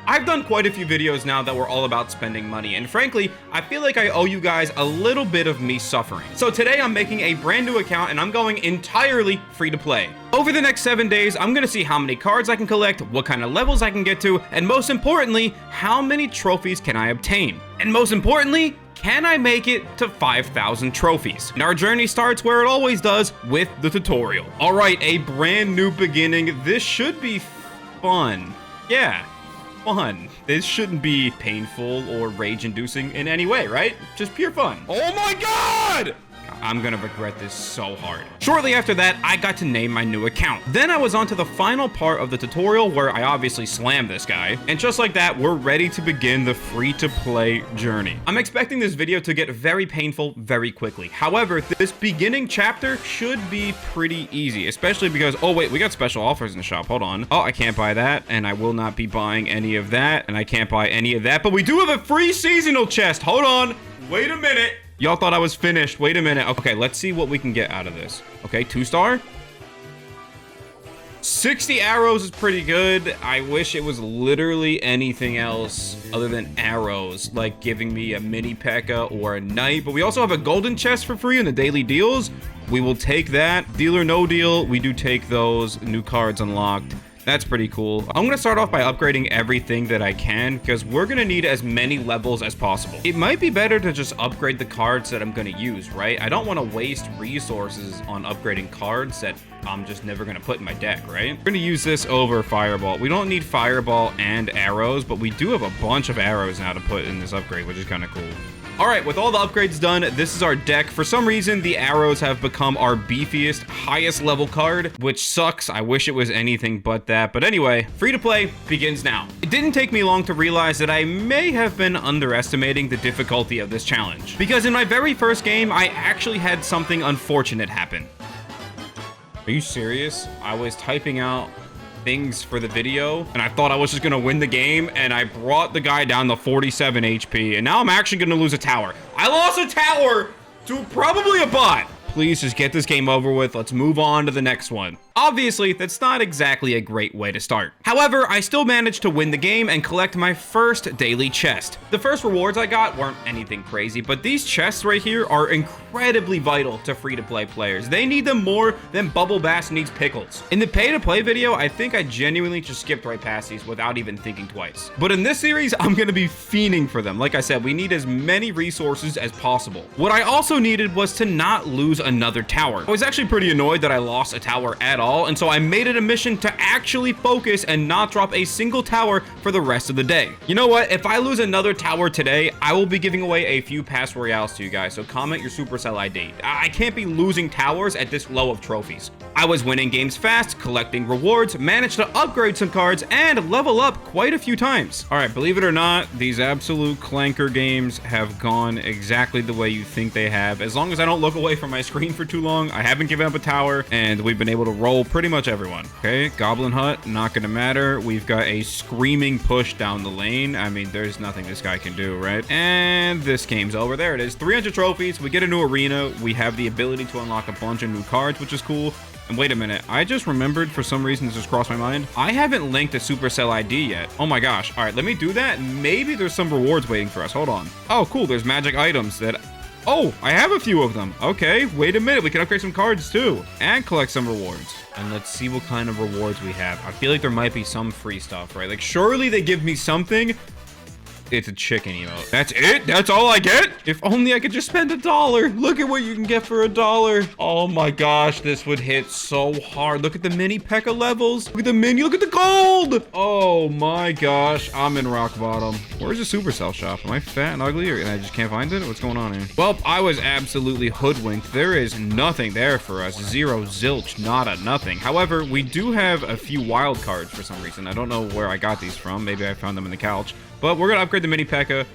I've done quite a few videos now that were all about spending money, and frankly, I feel like I owe you guys a little bit of me suffering. So today I'm making a brand new account and I'm going entirely free to play. Over the next 7 days, I'm gonna see how many cards I can collect, what kind of levels I can get to, and most importantly, how many trophies can I obtain? And most importantly, can I make it to 5,000 trophies? And our journey starts where it always does, with the tutorial. All right, a brand new beginning. This should be fun. Yeah, fun. This shouldn't be painful or rage-inducing in any way, right? Just pure fun. Oh my God! I'm gonna regret this so hard. Shortly after that, I got to name my new account. Then I was on to the final part of the tutorial where I obviously slammed this guy. And just like that, we're ready to begin the free-to-play journey. I'm expecting this video to get very painful very quickly. However, this beginning chapter should be pretty easy, especially because, oh wait, we got special offers in the shop. Hold on. Oh, I can't buy that, and I will not be buying any of that, and I can't buy any of that, but we do have a free seasonal chest. Hold on. Wait a minute. Y'all thought I was finished. Wait a minute. Okay, let's see what we can get out of this. Okay, 2-star. 60 arrows is pretty good. I wish it was literally anything else other than arrows, like giving me a mini P.E.K.K.A. or a knight. But we also have a golden chest for free in the daily deals. We will take that. Deal or no deal, we do take those. New cards unlocked. That's pretty cool. I'm gonna start off by upgrading everything that I can because we're gonna need as many levels as possible. It might be better to just upgrade the cards that I'm gonna use, right? I don't want to waste resources on upgrading cards that I'm just never gonna put in my deck, right? We're gonna use this over Fireball. We don't need Fireball and arrows, but we do have a bunch of arrows now to put in this upgrade, which is kind of cool. All right, with all the upgrades done, this is our deck. For some reason, the arrows have become our beefiest, highest level card, which sucks. I wish it was anything but that. But anyway, free to play begins now. It didn't take me long to realize that I may have been underestimating the difficulty of this challenge, because in my very first game, I actually had something unfortunate happen. Are you serious? I was typing out things for the video and I thought I was just gonna win the game, and I brought the guy down to 47 HP, and now I'm actually gonna lose a tower. I lost a tower to probably a bot. Please just get this game over with. Let's move on to the next one. Obviously, that's not exactly a great way to start. However, I still managed to win the game and collect my first daily chest. The first rewards I got weren't anything crazy, but these chests right here are incredibly vital to free-to-play players. They need them more than Bubble Bass needs pickles. In the pay-to-play video, I think I genuinely just skipped right past these without even thinking twice. But in this series, I'm gonna be fiending for them. Like I said, we need as many resources as possible. What I also needed was to not lose another tower. I was actually pretty annoyed that I lost a tower at all, and so I made it a mission to actually focus and not drop a single tower for the rest of the day. You know what? If I lose another tower today, I will be giving away a few pass royales to you guys, so comment your Supercell ID. I can't be losing towers at this low of trophies. I was winning games fast, collecting rewards, managed to upgrade some cards, and level up quite a few times. All right, believe it or not, these absolute clanker games have gone exactly the way you think they have. As long as I don't look away from my screen for too long, I haven't given up a tower, and we've been able to roll pretty much everyone. Okay, Goblin Hut, not gonna matter. We've got a screaming push down the lane. I mean, there's nothing this guy can do, right? And this game's over. There it is. 300 trophies. We get a new arena. We have the ability to unlock a bunch of new cards, which is cool. And wait a minute, I just remembered, for some reason this just crossed my mind, I haven't linked a Supercell ID yet. Oh my gosh. All right, let me do that. Maybe there's some rewards waiting for us. Hold on. Oh, cool. There's magic items that... Oh, I have a few of them. Okay, wait a minute. We can upgrade some cards too and collect some rewards. And let's see what kind of rewards we have. I feel like there might be some free stuff, right? Like, surely they give me something. It's a chicken emote. That's it? That's all I get? If only I could just spend $1. Look at what you can get for $1. Oh my gosh, this would hit so hard. Look at the mini P.E.K.K.A. levels. Look at the mini. Look at the gold. Oh my gosh, I'm in rock bottom. Where's the Supercell shop? Am I fat and ugly, or I just can't find it? What's going on here? Well, I was absolutely hoodwinked. There is nothing there for us. Zero, zilch, nada, nothing. However, we do have a few wild cards for some reason. I don't know where I got these from. Maybe I found them in the couch. But we're gonna upgrade the mini P.E.K.K.A.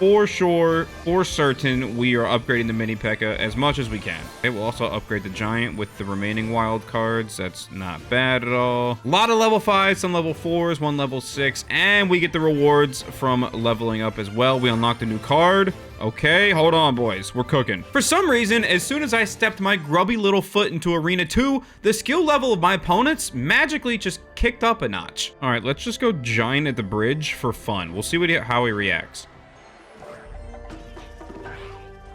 for sure, for certain, we are upgrading the mini P.E.K.K.A. as much as we can. Okay, we'll also upgrade the giant with the remaining wild cards. That's not bad at all. A lot of level 5s, some level 4s, one level 6, and we get the rewards from leveling up as well. We unlocked a new card. Okay, hold on, boys. We're cooking. For some reason, as soon as I stepped my grubby little foot into Arena 2, the skill level of my opponents magically just kicked up a notch. All right, let's just go giant at the bridge for fun. We'll see how he reacts.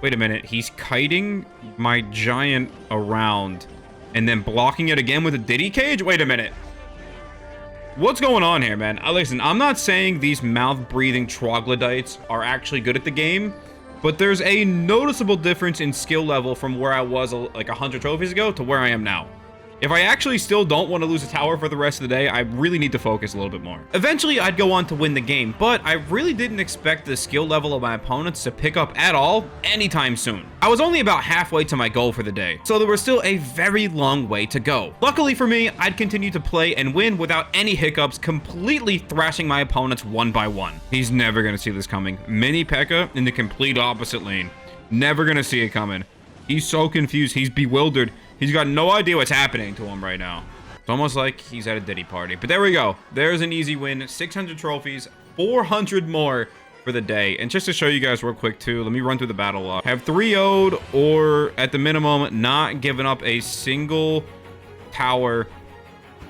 Wait a minute. He's kiting my giant around and then blocking it again with a Diddy cage? Wait a minute. What's going on here, man? Listen, I'm not saying these mouth-breathing troglodytes are actually good at the game, but there's a noticeable difference in skill level from where I was like 100 trophies ago to where I am now. If I actually still don't want to lose a tower for the rest of the day, I really need to focus a little bit more. Eventually, I'd go on to win the game, but I really didn't expect the skill level of my opponents to pick up at all anytime soon. I was only about halfway to my goal for the day, so there was still a very long way to go. Luckily for me, I'd continue to play and win without any hiccups, completely thrashing my opponents one by one. He's never going to see this coming. Mini P.E.K.K.A. in the complete opposite lane. Never going to see it coming. He's so confused. He's bewildered. He's got no idea what's happening to him right now. It's almost like he's at a Diddy party. But there we go. There's an easy win. 600 trophies, 400 more for the day. And just to show you guys real quick too, let me run through the battle log. Have 3-0'd or at the minimum not given up a single tower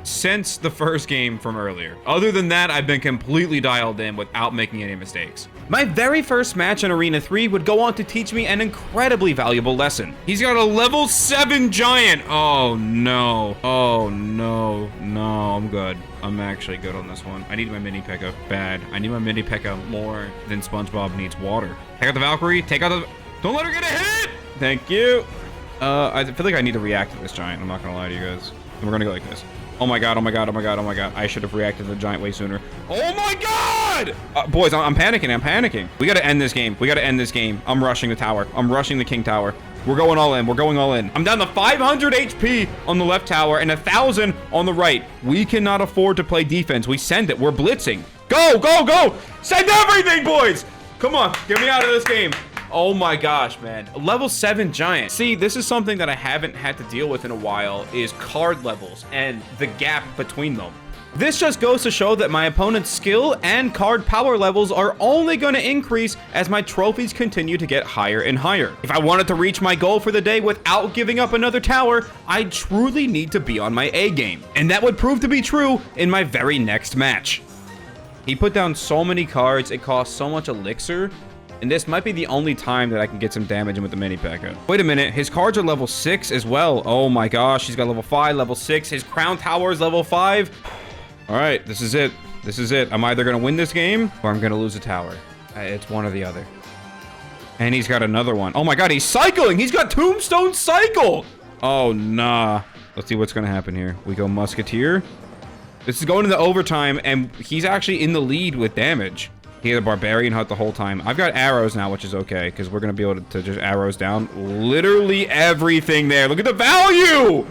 since the first game from earlier. Other than that, I've been completely dialed in without making any mistakes. My very first match in Arena 3 would go on to teach me an incredibly valuable lesson. He's got a level 7 giant. Oh no. Oh no. No, I'm good. I'm actually good on this one. I need my mini P.E.K.K.A. bad. I need my mini P.E.K.K.A. more than SpongeBob needs water. Take out the Valkyrie. Take out the... Don't let her get a hit! Thank you. I feel like I need to react to this giant. I'm not gonna lie to you guys. And we're gonna go like this. Oh my god, oh my god, oh my god, oh my god. I should have reacted to the giant way sooner. Oh my god! Boys, I'm panicking, I'm panicking. We gotta end this game. We gotta end this game. I'm rushing the tower. I'm rushing the king tower. We're going all in. We're going all in. I'm down to 500 HP on the left tower and 1,000 on the right. We cannot afford to play defense. We send it. We're blitzing. Go, go, go! Send everything, boys! Come on, get me out of this game. Oh my gosh, man. Level 7 giant. See, this is something that I haven't had to deal with in a while, is card levels and the gap between them. This just goes to show that my opponent's skill and card power levels are only going to increase as my trophies continue to get higher and higher. If I wanted to reach my goal for the day without giving up another tower, I truly need to be on my A game. And that would prove to be true in my very next match. He put down so many cards, it costs so much elixir. And this might be the only time that I can get some damage in with the mini P.E.K.K.A. Wait a minute, his cards are level 6 as well. Oh my gosh, he's got level 5, level 6. His crown tower is level 5. All right, this is it. This is it. I'm either going to win this game or I'm going to lose a tower. It's one or the other. And he's got another one. Oh my god, he's cycling. He's got Tombstone Cycle. Oh, nah. Let's see what's going to happen here. We go Musketeer. This is going into overtime, and he's actually in the lead with damage. He had a Barbarian Hut the whole time. I've got arrows now, which is okay, because we're going to be able to just arrows down literally everything there. Look at the value!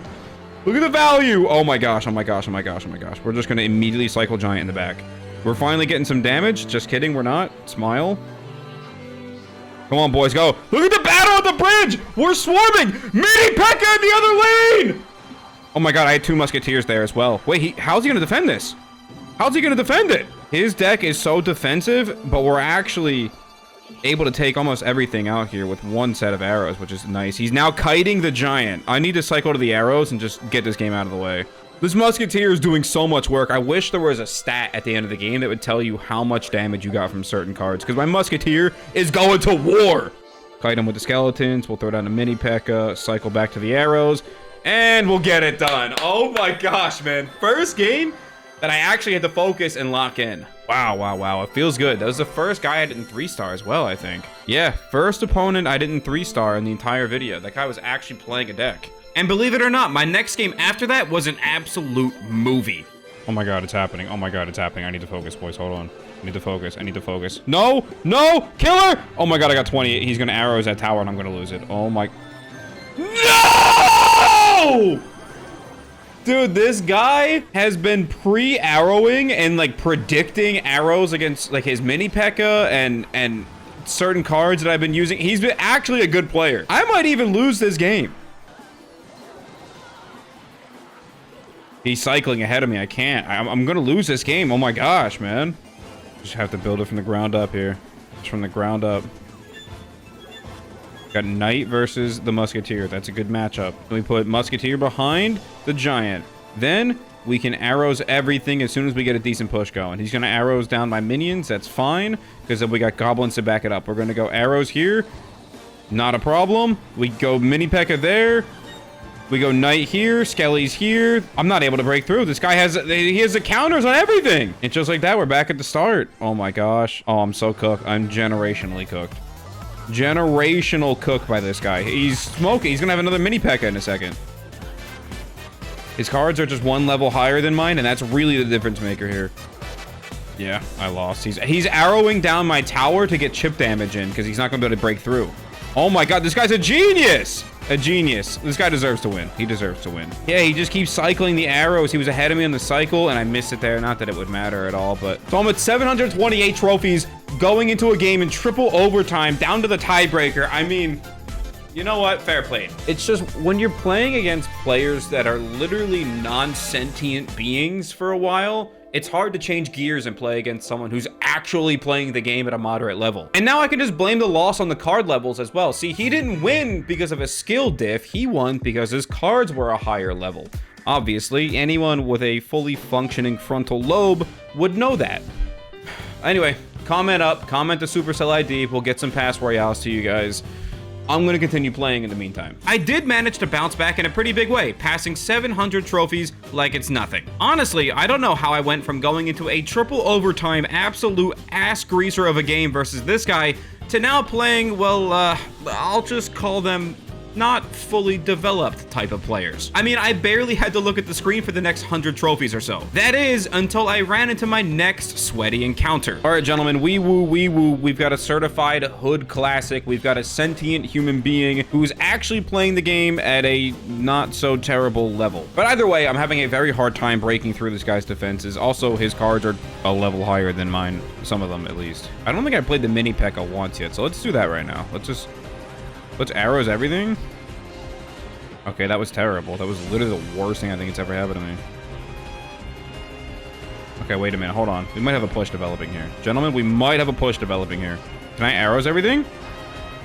Look at the value! Oh my gosh, oh my gosh, oh my gosh, oh my gosh. We're just going to immediately cycle Giant in the back. We're finally getting some damage. Just kidding, we're not. Smile. Come on, boys, go. Look at the battle at the bridge! We're swarming! Mini P.E.K.K.A. in the other lane! Oh my god, I had 2 Musketeers there as well. Wait, how's he going to defend this? How's he going to defend it? His deck is so defensive, but we're actually able to take almost everything out here with one set of arrows, which is nice. He's now kiting the giant. I need to cycle to the arrows and just get this game out of the way. This Musketeer is doing so much work. I wish there was a stat at the end of the game that would tell you how much damage you got from certain cards, because my Musketeer is going to war. Kite him with the skeletons. We'll throw down a mini P.E.K.K.A., cycle back to the arrows, and we'll get it done. Oh my gosh, man. First game that I actually had to focus and lock in. Wow, wow, wow. It feels good. That was the first guy I did in 3-star as well, I think. Yeah, first opponent I did in 3-star in the entire video. That guy was actually playing a deck. And believe it or not, my next game after that was an absolute movie. Oh my god, it's happening. Oh my god, it's happening. I need to focus, boys. Hold on. I need to focus. I need to focus. No! No! Killer! Oh my god, I got 20. He's gonna arrows that tower and I'm gonna lose it. Oh my... No! Dude, this guy has been pre-arrowing and like predicting arrows against like his mini P.E.K.K.A. and certain cards that I've been using. He's been actually a good player. I might even lose this game. He's cycling ahead of me. I can't. I'm going to lose this game. Oh my gosh, man. Just have to build it from the ground up here. Just from the ground up. Got Knight versus the Musketeer. That's a good matchup. We put Musketeer behind the Giant. Then we can arrows everything as soon as we get a decent push going. He's going to arrows down my minions. That's fine, because then we got goblins to back it up. We're going to go arrows here. Not a problem. We go mini P.E.K.K.A there. We go Knight here. Skelly's here. I'm not able to break through. This guy has the counters on everything. And just like that, we're back at the start. Oh my gosh. Oh, I'm so cooked. I'm generationally cooked. Generational cook by this guy. He's smoking. He's going to have another mini P.E.K.K.A in a second. His cards are just one level higher than mine, and that's really the difference maker here. Yeah, I lost. He's arrowing down my tower to get chip damage in, because he's not going to be able to break through. Oh my god, this guy's a genius! A genius. This guy deserves to win. He deserves to win. Yeah, he just keeps cycling the arrows. He was ahead of me on the cycle, and I missed it there. Not that it would matter at all, but... So I'm at 728 trophies, going into a game in triple overtime, down to the tiebreaker. I mean... You know what? Fair play. It's just when you're playing against players that are literally non-sentient beings for a while, it's hard to change gears and play against someone who's actually playing the game at a moderate level. And now I can just blame the loss on the card levels as well. See, he didn't win because of a skill diff. He won because his cards were a higher level. Obviously, anyone with a fully functioning frontal lobe would know that. Anyway, comment up, comment the Supercell ID. We'll get some past Royales to you guys. I'm going to continue playing in the meantime. I did manage to bounce back in a pretty big way, passing 700 trophies like it's nothing. Honestly, I don't know how I went from going into a triple overtime absolute ass greaser of a game versus this guy to now playing, well, I'll just call them not fully developed type of players. I mean, I barely had to look at the screen for the next 100 trophies or so. That is, until I ran into my next sweaty encounter. All right, gentlemen, wee woo, wee woo. We've got a certified hood classic. We've got a sentient human being who's actually playing the game at a not so terrible level. But either way, I'm having a very hard time breaking through this guy's defenses. Also, his cards are a level higher than mine. Some of them, at least. I don't think I played the mini P.E.K.K.A once yet, so let's do that right now. Let's arrows everything. Okay, that was terrible. That was literally the worst thing I think it's ever happened to me. Okay, wait a minute. Hold on. We might have a push developing here. Gentlemen, we might have a push developing here. Can I arrows everything?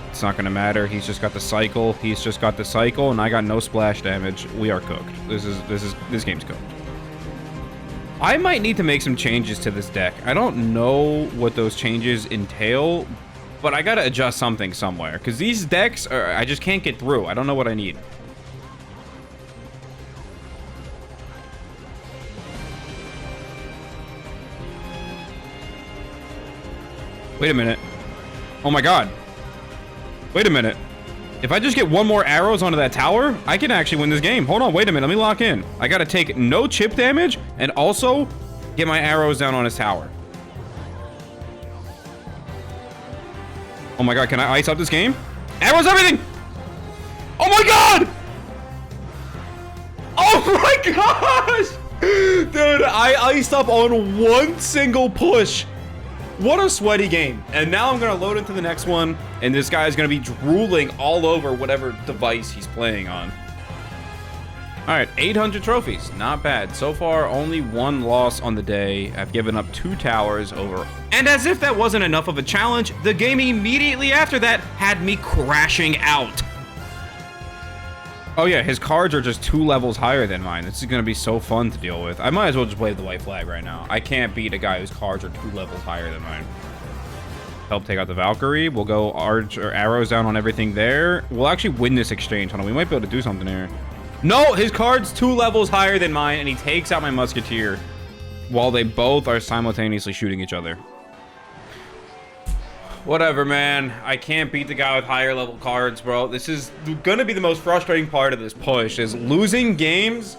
It's not going to matter. He's just got the cycle. He's just got the cycle, and I got no splash damage. We are cooked. This game's cooked. I might need to make some changes to this deck. I don't know what those changes entail, but I gotta adjust something somewhere, because these decks are, I just can't get through. I don't know what I need. Wait a minute. Oh my god. Wait a minute. If I just get one more arrows onto that tower, I can actually win this game. Hold on, wait a minute. Let me lock in. I gotta take no chip damage and also get my arrows down on his tower. Oh my god, can I ice up this game? Arrows everything! Oh my god! Oh my gosh! Dude, I iced up on one single push. What a sweaty game. And now I'm gonna load into the next one, and this guy is gonna be drooling all over whatever device he's playing on. Alright, 800 trophies. Not bad. So far, only one loss on the day. I've given up 2 towers over. And as if that wasn't enough of a challenge, the game immediately after that had me crashing out. Oh yeah, his cards are just 2 levels higher than mine. This is going to be so fun to deal with. I might as well just wave the white flag right now. I can't beat a guy whose cards are 2 levels higher than mine. Help take out the Valkyrie. We'll go arrows down on everything there. We'll actually win this exchange. Hold on, we might be able to do something here. No, his card's 2 levels higher than mine, and he takes out my Musketeer while they both are simultaneously shooting each other. Whatever, man. I can't beat the guy with higher level cards, bro. This is gonna be the most frustrating part of this push, is losing games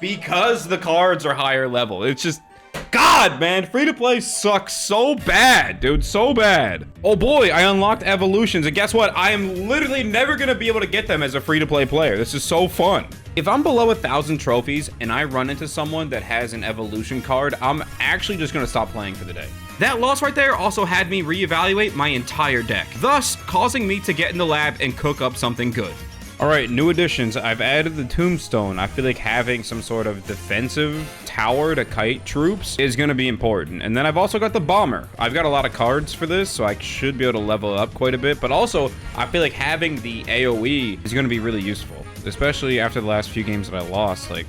because the cards are higher level. It's just... God, man, free-to-play sucks so bad, dude, so bad. Oh boy, I unlocked evolutions, and guess what? I am literally never gonna be able to get them as a free-to-play player. This is so fun. If I'm below 1,000 trophies and I run into someone that has an evolution card, I'm actually just gonna stop playing for the day. That loss right there also had me reevaluate my entire deck, thus causing me to get in the lab and cook up something good. All right, new additions. I've added the tombstone. I feel like having some sort of defensive tower to kite troops is going to be important. And then I've also got the bomber. I've got a lot of cards for this, so I should be able to level up quite a bit. But also, I feel like having the AoE is going to be really useful, especially after the last few games that I lost. Like,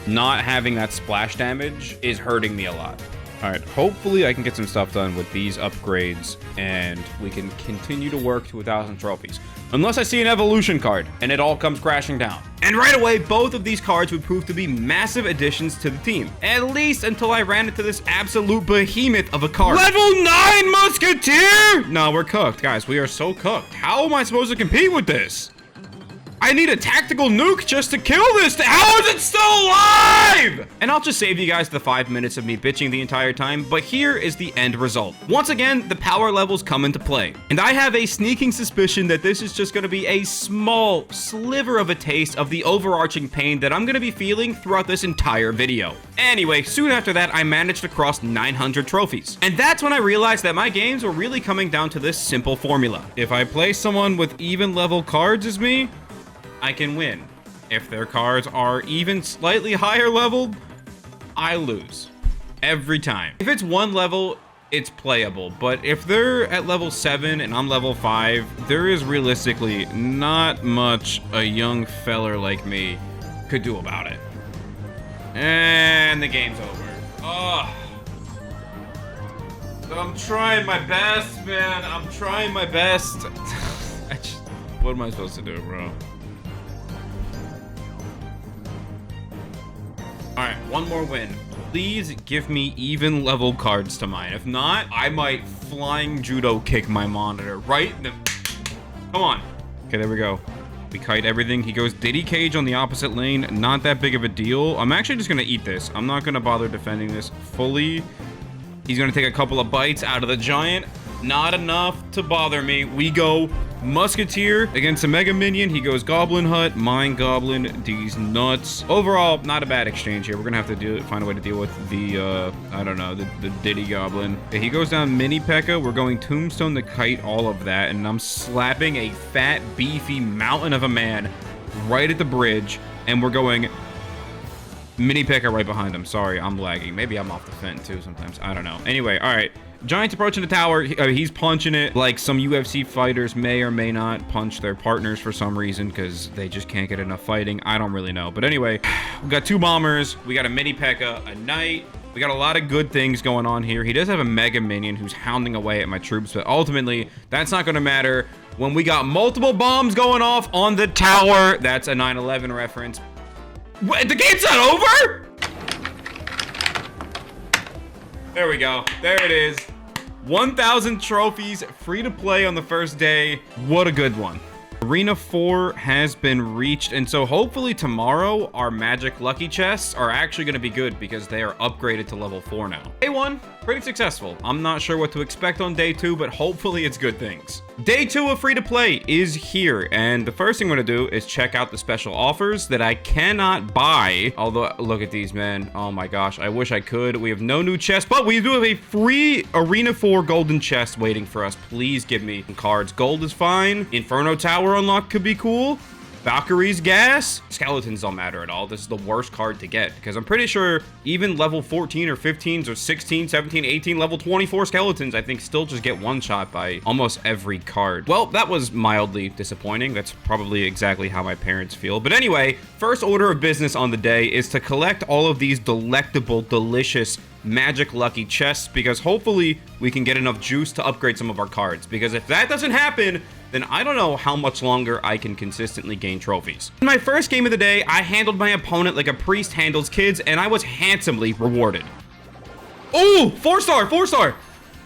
not having that splash damage is hurting me a lot. All right, hopefully I can get some stuff done with these upgrades and we can continue to work to 1,000 trophies. Unless I see an evolution card and it all comes crashing down. And right away, both of these cards would prove to be massive additions to the team. At least until I ran into this absolute behemoth of a card. Level 9 Musketeer! No, we're cooked, guys. We are so cooked. How am I supposed to compete with this? I need a tactical nuke just to kill this. How is it still alive? And I'll just save you guys the 5 minutes of me bitching the entire time, but here is the end result. Once again, the power levels come into play. And I have a sneaking suspicion that this is just going to be a small sliver of a taste of the overarching pain that I'm going to be feeling throughout this entire video. Anyway, soon after that, I managed to cross 900 trophies. And that's when I realized that my games were really coming down to this simple formula. If I play someone with even level cards as me, I can win. If their cards are even slightly higher leveled, I lose. Every time. If it's one level, it's playable. But if they're at level 7 and I'm level 5, there is realistically not much a young feller like me could do about it. And the game's over. Ugh. I'm trying my best, man. I'm trying my best. What am I supposed to do, bro? Alright, one more win. Please give me even level cards to mine. If not, I might flying judo kick my monitor right in the... Come on. Okay, there we go. We kite everything. He goes Diddy Cage on the opposite lane. Not that big of a deal. I'm actually just going to eat this. I'm not going to bother defending this fully. He's going to take a couple of bites out of the giant. Not enough to bother me. We go Musketeer against a Mega Minion. He goes Goblin Hut, Mine Goblin, these nuts. Overall, not a bad exchange here. We're gonna have to find a way to deal with the, I don't know, the Diddy Goblin. Okay, he goes down Mini P.E.K.K.A. We're going Tombstone to kite all of that, and I'm slapping a fat, beefy mountain of a man right at the bridge, and we're going Mini P.E.K.K.A. right behind him. Sorry, I'm lagging. Maybe I'm off the fence too sometimes. I don't know. Anyway, all right. Giant's approaching the tower. He's punching it like some UFC fighters may or may not punch their partners for some reason because they just can't get enough fighting. I don't really know. But anyway, we got 2 bombers. We got a Mini P.E.K.K.A., a knight. We got a lot of good things going on here. He does have a Mega Minion who's hounding away at my troops, but ultimately, that's not going to matter when we got multiple bombs going off on the tower. That's a 9/11 reference. Wait, the game's not over? There we go. There it is. 1,000 trophies, free to play on the first day. What a good one. Arena 4 has been reached, and so hopefully tomorrow our magic lucky chests are actually going to be good because they are upgraded to level 4 now. Day 1, pretty successful. I'm not sure what to expect on day 2, but hopefully it's good things. Day 2 of free to play is here, and the first thing I'm going to do is check out the special offers that I cannot buy. Although, look at these, man. Oh my gosh, I wish I could. We have no new chests, but we do have a free Arena 4 golden chest waiting for us. Please give me some cards. Gold is fine. Inferno Tower unlock could be cool. Valkyrie's gas. Skeletons don't matter at all. This is the worst card to get because I'm pretty sure even level 14 or 15s or 16, 17, 18, level 24 skeletons, I think still just get one shot by almost every card. Well, that was mildly disappointing. That's probably exactly how my parents feel. But anyway, first order of business on the day is to collect all of these delectable, delicious magic lucky chests because hopefully we can get enough juice to upgrade some of our cards, because if that doesn't happen, then I don't know how much longer I can consistently gain trophies. In my first game of the day, I handled my opponent like a priest handles kids, and I was handsomely rewarded. Oh, 4-star, 4-star.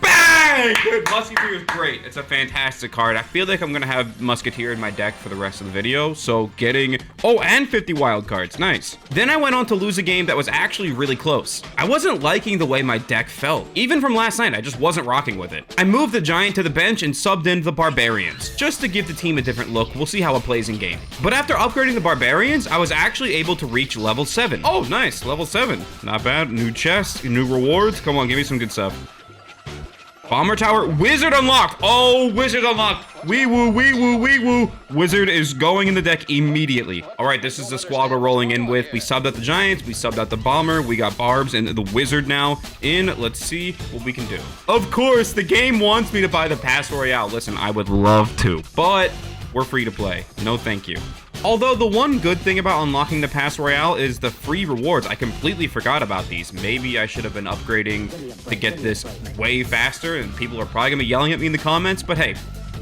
Bang! Dude, Musketeer is great. It's a fantastic card. I feel like I'm going to have Musketeer in my deck for the rest of the video. So getting... Oh, and 50 wild cards. Nice. Then I went on to lose a game that was actually really close. I wasn't liking the way my deck felt. Even from last night, I just wasn't rocking with it. I moved the Giant to the bench and subbed in the Barbarians, just to give the team a different look. We'll see how it plays in game. But after upgrading the Barbarians, I was actually able to reach level 7. Oh, nice. Level 7. Not bad. New chest, new rewards. Come on, give me some good stuff. Bomber tower. Wizard unlocked. Oh, wizard unlocked. Wee woo, wee woo, wee woo. Wizard is going in the deck immediately. All right, this is the squad we're rolling in with. We subbed out the Giants. We subbed out the Bomber. We got Barbs and the Wizard now in. Let's see what we can do. Of course, the game wants me to buy the Pass Royale. Listen, I would love to, but we're free to play. No, thank you. Although the one good thing about unlocking the Pass Royale is the free rewards. I completely forgot about these. Maybe I should have been upgrading to get this way faster, and people are probably gonna be yelling at me in the comments, but hey,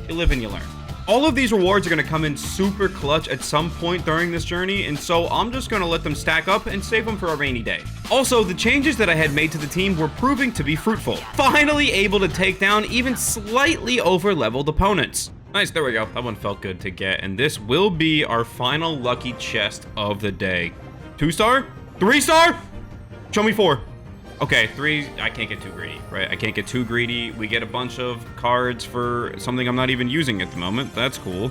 you live and you learn. All of these rewards are gonna come in super clutch at some point during this journey, and so I'm just gonna let them stack up and save them for a rainy day. Also, the changes that I had made to the team were proving to be fruitful. Finally able to take down even slightly over-leveled opponents. Nice, there we go. That one felt good to get. And this will be our final lucky chest of the day. 2-star? 3-star? Show me 4. Okay, 3. I can't get too greedy, right? I can't get too greedy. We get a bunch of cards for something I'm not even using at the moment. That's cool.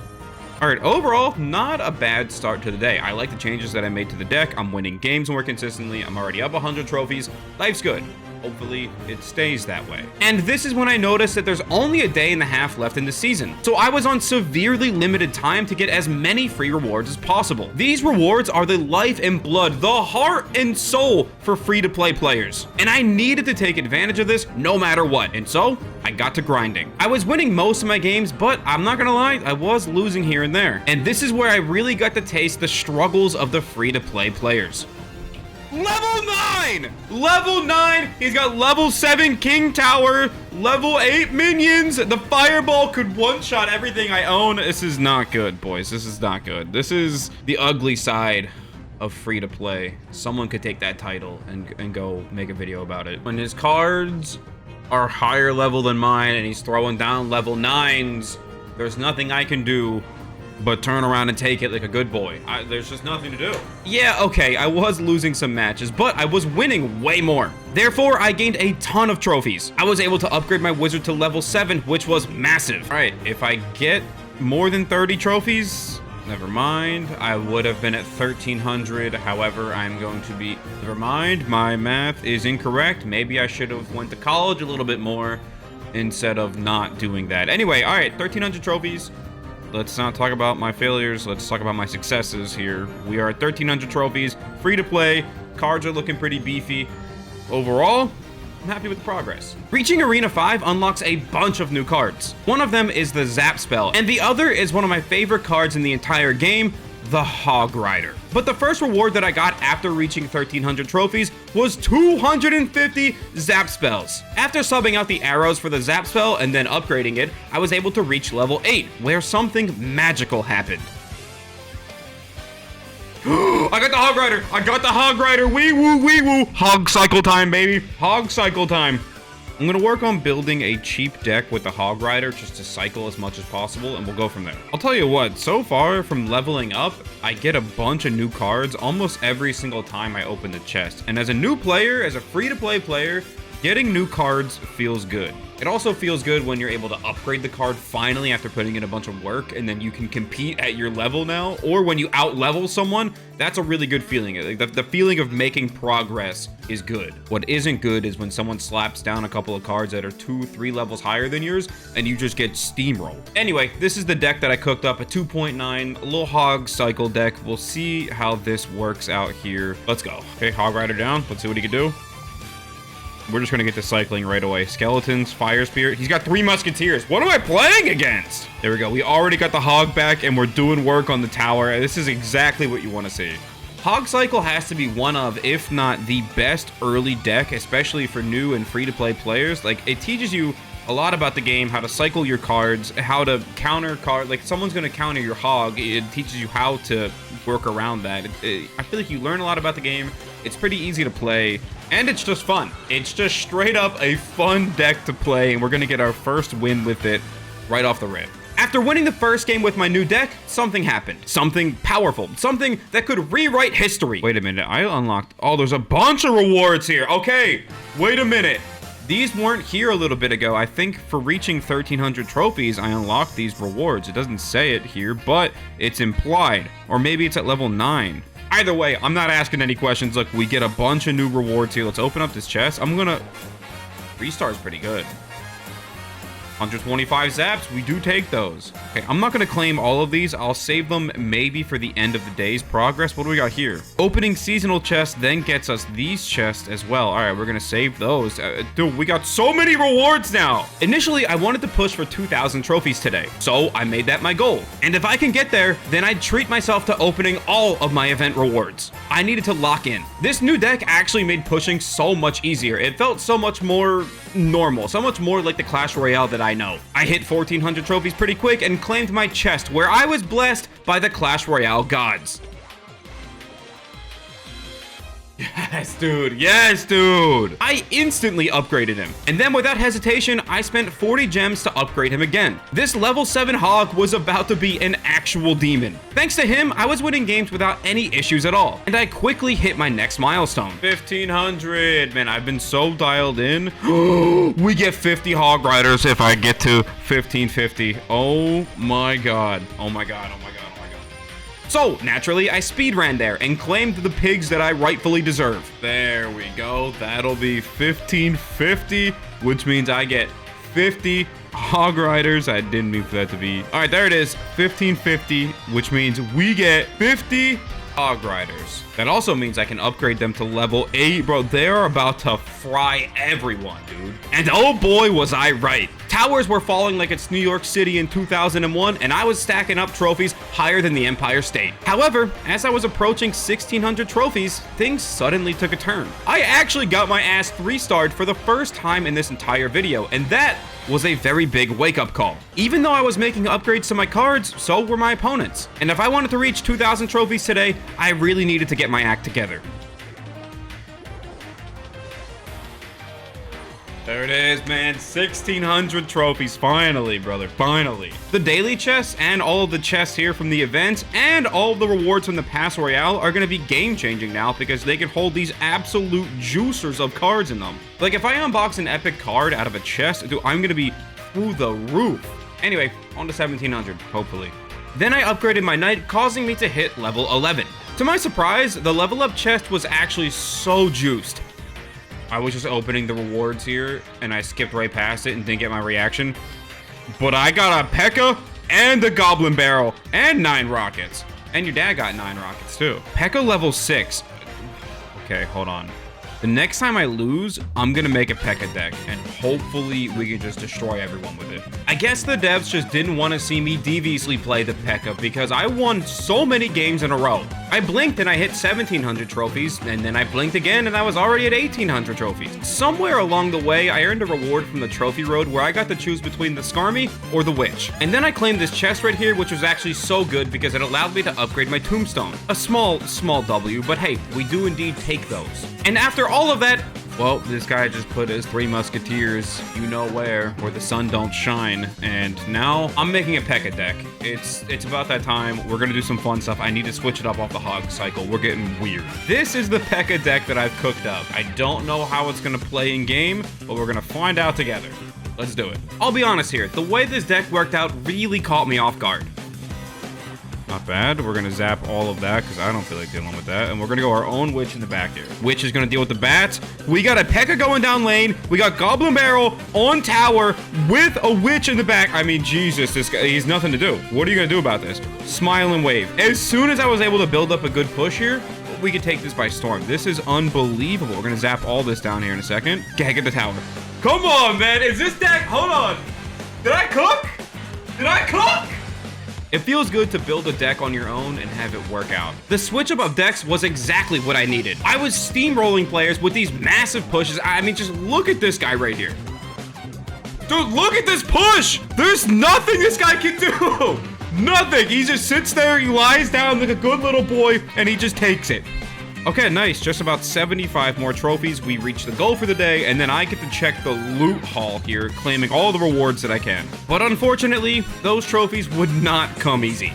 All right, overall, not a bad start to the day. I like the changes that I made to the deck. I'm winning games more consistently. I'm already up 100 trophies. Life's good. Hopefully it stays that way. And this is when I noticed that there's only a day and a half left in the season. So I was on severely limited time to get as many free rewards as possible. These rewards are the life and blood, the heart and soul for free-to-play players. And I needed to take advantage of this no matter what. And so I got to grinding. I was winning most of my games, but I'm not gonna lie, I was losing here and there. And this is where I really got to taste the struggles of the free-to-play players. Level 9! Level 9! He's got level 7 King Tower, level 8 minions. The fireball could one-shot everything I own. This is not good, boys. This is not good. This is the ugly side of free-to-play. Someone could take that title and go make a video about it. When his cards are higher level than mine and he's throwing down level 9s, there's nothing I can do but turn around and take it like a good boy. There's just nothing to do. Yeah, okay, I was losing some matches, but I was winning way more. Therefore, I gained a ton of trophies. I was able to upgrade my wizard to level 7, which was massive. All right, if I get more than 30 trophies, never mind. I would have been at 1,300. However, I'm going to be... Never mind, my math is incorrect. Maybe I should have went to college a little bit more instead of not doing that. Anyway, all right, 1,300 trophies. Let's not talk about my failures. Let's talk about my successes here. We are at 1,300 trophies, free to play. Cards are looking pretty beefy. Overall, I'm happy with the progress. Reaching Arena 5 unlocks a bunch of new cards. One of them is the Zap spell, and the other is one of my favorite cards in the entire game, the Hog Rider. But the first reward that I got after reaching 1,300 trophies was 250 Zap spells. After subbing out the arrows for the Zap spell and then upgrading it, I was able to reach level 8, where something magical happened. I got the Hog Rider! I got the Hog Rider! Wee woo, wee woo! Hog cycle time, baby! Hog cycle time! I'm gonna work on building a cheap deck with the Hog Rider just to cycle as much as possible, and we'll go from there. I'll tell you what, so far from leveling up, I get a bunch of new cards almost every single time I open the chest. And as a new player, as a free-to-play player, getting new cards feels good. It also feels good when you're able to upgrade the card finally after putting in a bunch of work, and then you can compete at your level now, or when you out-level someone. That's a really good feeling. The feeling of making progress is good. What isn't good is when someone slaps down a couple of cards that are 2-3 levels higher than yours, and you just get steamrolled. Anyway, this is the deck that I cooked up, a 2.9, a little hog cycle deck. We'll see how this works out here. Let's go. Okay, Hog Rider down. Let's see what he can do. We're just going to get to cycling right away. Skeletons, Fire Spirit. He's got 3 Musketeers. What am I playing against? There we go. We already got the Hog back, and we're doing work on the tower. This is exactly what you want to see. Hog Cycle has to be one of, if not the best early deck, especially for new and free-to-play players. Like, it teaches you a lot about the game, how to cycle your cards, how to counter card. Like, someone's going to counter your Hog. It teaches you how to work around that. I feel like you learn a lot about the game. It's pretty easy to play, and it's just fun. It's just straight up a fun deck to play, and we're going to get our first win with it right off the rip. After winning the first game with my new deck, something happened. Something powerful. Something that could rewrite history. Wait a minute. I unlocked... Oh, there's a bunch of rewards here. Okay, wait a minute. These weren't here a little bit ago. I think for reaching 1,300 trophies, I unlocked these rewards. It doesn't say it here, but it's implied. Or maybe it's at level 9. Either way, I'm not asking any questions. Look, we get a bunch of new rewards here. Let's open up this chest. I'm gonna... 3 stars pretty good. 125 zaps, we do take those. Okay, I'm not going to claim all of these. I'll save them maybe for the end of the day's progress. What do we got here? Opening seasonal chest then gets us these chests as well. All right, we're going to save those. Dude, we got so many rewards now. Initially, I wanted to push for 2,000 trophies today, so I made that my goal. And if I can get there, then I'd treat myself to opening all of my event rewards. I needed to lock in. This new deck actually made pushing so much easier. It felt so much more normal, so much more like the Clash Royale that I know. I hit 1,400 trophies pretty quick and claimed my chest, where I was blessed by the Clash Royale gods. Yes, dude. Yes, dude. I instantly upgraded him. And then without hesitation, I spent 40 gems to upgrade him again. This level 7 hog was about to be an actual demon. Thanks to him, I was winning games without any issues at all. And I quickly hit my next milestone. 1,500. Man, I've been so dialed in. We get 50 hog riders if I get to 1,550. Oh my god. Oh my god. Oh my god. So, naturally, I speed ran there and claimed the pigs that I rightfully deserve. There we go. That'll be 1,550, which means I get 50 hog riders. I didn't mean for that to be... All right, there it is. 1,550, which means we get 50 hog riders. That also means I can upgrade them to level 8. Bro, they're about to fry everyone, dude. And oh boy, was I right. Towers were falling like it's New York City in 2001, and I was stacking up trophies higher than the Empire State. However, as I was approaching 1,600 trophies, things suddenly took a turn. I actually got my ass 3-starred for the first time in this entire video, and that was a very big wake-up call. Even though I was making upgrades to my cards, so were my opponents. And if I wanted to reach 2,000 trophies today, I really needed to get my act together. There it is, man. 1,600 trophies. Finally, brother. Finally. The daily chests and all of the chests here from the events and all of the rewards from the Pass Royale are going to be game-changing now because they can hold these absolute juicers of cards in them. Like, if I unbox an epic card out of a chest, dude, I'm going to be through the roof. Anyway, on to 1,700, hopefully. Then I upgraded my knight, causing me to hit level 11. To my surprise, the level up chest was actually so juiced. I was just opening the rewards here, and I skipped right past it and didn't get my reaction. But I got a P.E.K.K.A. and a Goblin Barrel and 9 rockets. And your dad got 9 rockets too. P.E.K.K.A. level 6. Okay, hold on. The next time I lose, I'm gonna make a P.E.K.K.A. deck, and hopefully we can just destroy everyone with it. I guess the devs just didn't want to see me deviously play the P.E.K.K.A. because I won so many games in a row. I blinked and I hit 1,700 trophies, and then I blinked again and I was already at 1,800 trophies. Somewhere along the way, I earned a reward from the trophy road where I got to choose between the Skarmy or the Witch. And then I claimed this chest right here, which was actually so good because it allowed me to upgrade my tombstone. A small W, but hey, we do indeed take those. And after all of that, well, this guy just put his 3 musketeers, you know where the sun don't shine. And now I'm making a P.E.K.K.A. deck. It's about that time. We're gonna do some fun stuff. I need to switch it up off the hog cycle. We're getting weird. This is the P.E.K.K.A. deck that I've cooked up. I don't know how it's gonna play in game, but we're gonna find out together. Let's do it. I'll be honest here. The way this deck worked out really caught me off guard. Not bad. We're going to zap all of that because I don't feel like dealing with that. And we're going to go our own Witch in the back here. Witch is going to deal with the bats. We got a P.E.K.K.A. going down lane. We got Goblin Barrel on tower with a Witch in the back. I mean, Jesus, this guy, he's nothing to do. What are you going to do about this? Smile and wave. As soon as I was able to build up a good push here, we could take this by storm. This is unbelievable. We're going to zap all this down here in a second. Okay, get the tower. Come on, man. Is this deck? Hold on. Did I cook? Did I cook? It feels good to build a deck on your own and have it work out. The switch up of decks was exactly what I needed. I was steamrolling players with these massive pushes. I mean, just look at this guy right here. Dude, look at this push. There's nothing this guy can do. Nothing. He just sits there, he lies down like a good little boy, and he just takes it. Okay, nice. Just about 75 more trophies. We reached the goal for the day, and then I get to check the loot haul here, claiming all the rewards that I can. But unfortunately, those trophies would not come easy.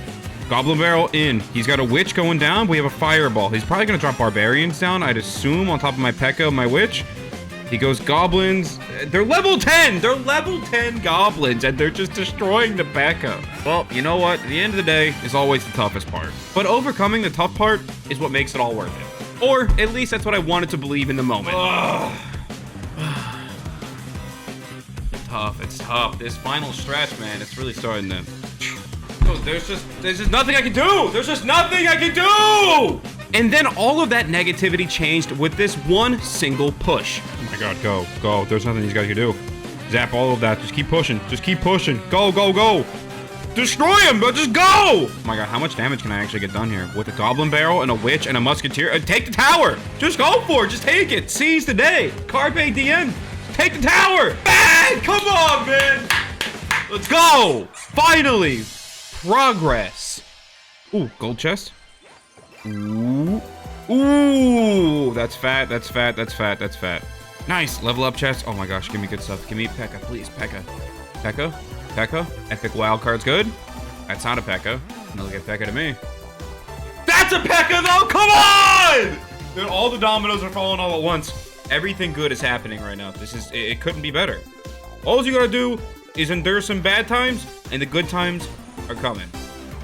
Goblin Barrel in. He's got a Witch going down. We have a Fireball. He's probably going to drop Barbarians down, I'd assume, on top of my P.E.K.K.A. my Witch. He goes Goblins. They're level 10. They're level 10 Goblins, and they're just destroying the P.E.K.K.A. Well, you know what? At the end of the day is always the toughest part. But overcoming the tough part is what makes it all worth it. Or at least that's what I wanted to believe in the moment. tough. It's tough. This final stretch, man, it's really starting to... Oh, there's just nothing I can do. There's just nothing I can do. And then all of that negativity changed with this one single push. Oh my God, go, go. There's nothing these guys can do. Zap all of that. Just keep pushing. Just keep pushing. Go, go, go. Destroy him, but just go. Oh my God, how much damage can I actually get done here? With a goblin barrel and a witch and a musketeer? Take the tower. Just go for it. Just take it. Seize the day. Carpe diem. Take the tower. Bang! Come on, man. Let's go. Finally. Progress. Ooh, gold chest. Ooh. Ooh. That's fat. That's fat. That's fat. That's fat. Nice. Level up chest. Oh my gosh. Give me good stuff. Give me P.E.K.K.A. Please. P.E.K.K.A. P.E.K.K.A. P.E.K.K.A. Epic wild card's good. That's not a P.E.K.K.A. No, look at P.E.K.K.A. to me. That's a P.E.K.K.A. though. Come on. Dude, all the dominoes are falling all at once. Everything good is happening right now. It couldn't be better. All you gotta do is endure some bad times, and the good times are coming.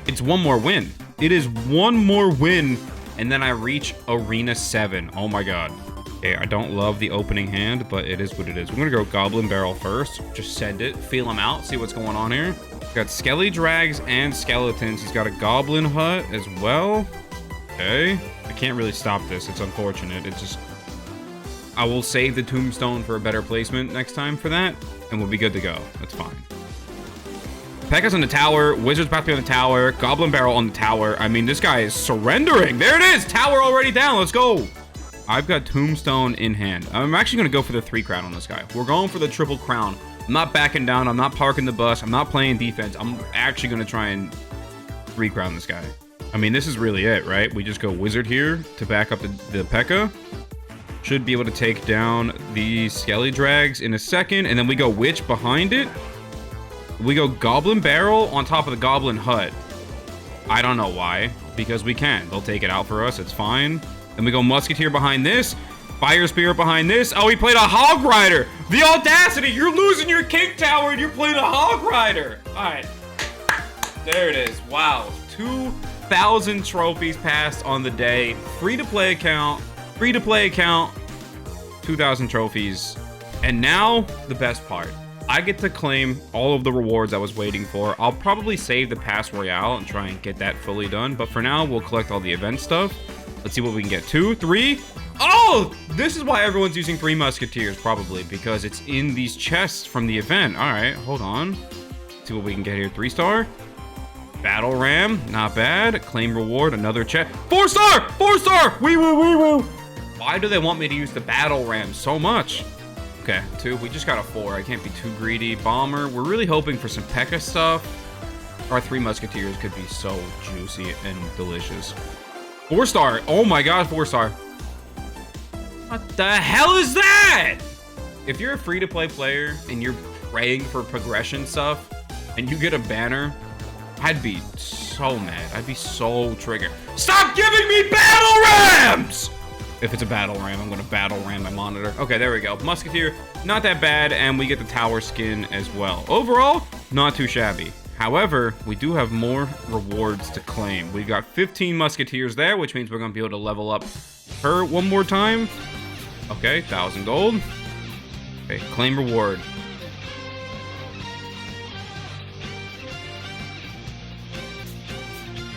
It's one more win. It is one more win, and then I reach Arena 7. Oh my God. Okay, I don't love the opening hand, but it is what it is. We're gonna go Goblin Barrel first. Just send it, feel him out, see what's going on here. Got Skelly Drags and Skeletons. He's got a Goblin Hut as well. Okay. I can't really stop this. It's unfortunate. It's just... I will save the Tombstone for a better placement next time for that, and we'll be good to go. That's fine. P.E.K.K.A.'s on the tower. Wizard's about to be on the tower. Goblin Barrel on the tower. I mean, this guy is surrendering. There it is. Tower already down. Let's go. I've got Tombstone in hand. I'm actually going to go for the 3 crown on this guy. We're going for the triple crown. I'm not backing down. I'm not parking the bus. I'm not playing defense. I'm actually going to try and 3 crown this guy. I mean, this is really it, right? We just go Wizard here to back up the P.E.K.K.A. Should be able to take down the Skelly Drags in a second. And then we go Witch behind it. We go Goblin Barrel on top of the Goblin Hut. I don't know why. Because we can. They'll take it out for us. It's fine. Then we go Musketeer behind this. Fire Spirit behind this. Oh, he played a Hog Rider. The audacity. You're losing your King Tower and you're playing a Hog Rider. All right. There it is. Wow. 2,000 trophies passed on the day. Free-to-play account. Free-to-play account. 2,000 trophies. And now, the best part. I get to claim all of the rewards I was waiting for. I'll probably save the Pass Royale and try and get that fully done. But for now, we'll collect all the event stuff. Let's see what we can get. 2, 3. Oh, this is why everyone's using 3 Musketeers, probably. Because it's in these chests from the event. All right, hold on. Let's see what we can get here. 3-star. Battle Ram. Not bad. Claim reward. Another chest. 4-star! 4-star! Wee woo, wee woo. Why do they want me to use the Battle Ram so much? Okay, 2. We just got a 4. I can't be too greedy. Bomber. We're really hoping for some P.E.K.K.A. stuff. Our 3 Musketeers could be so juicy and delicious. 4-star. Oh my God, 4-star. What the hell is that? If you're a free-to-play player and you're praying for progression stuff and you get a banner, I'd be so mad. I'd be so triggered. Stop giving me battle rams! If it's a battle ram, I'm going to battle ram my monitor. Okay, there we go. Musketeer, not that bad, and we get the tower skin as well. Overall, not too shabby. However, we do have more rewards to claim. We've got 15 Musketeers there, which means we're going to be able to level up her one more time. Okay, 1,000 gold. Okay, claim reward.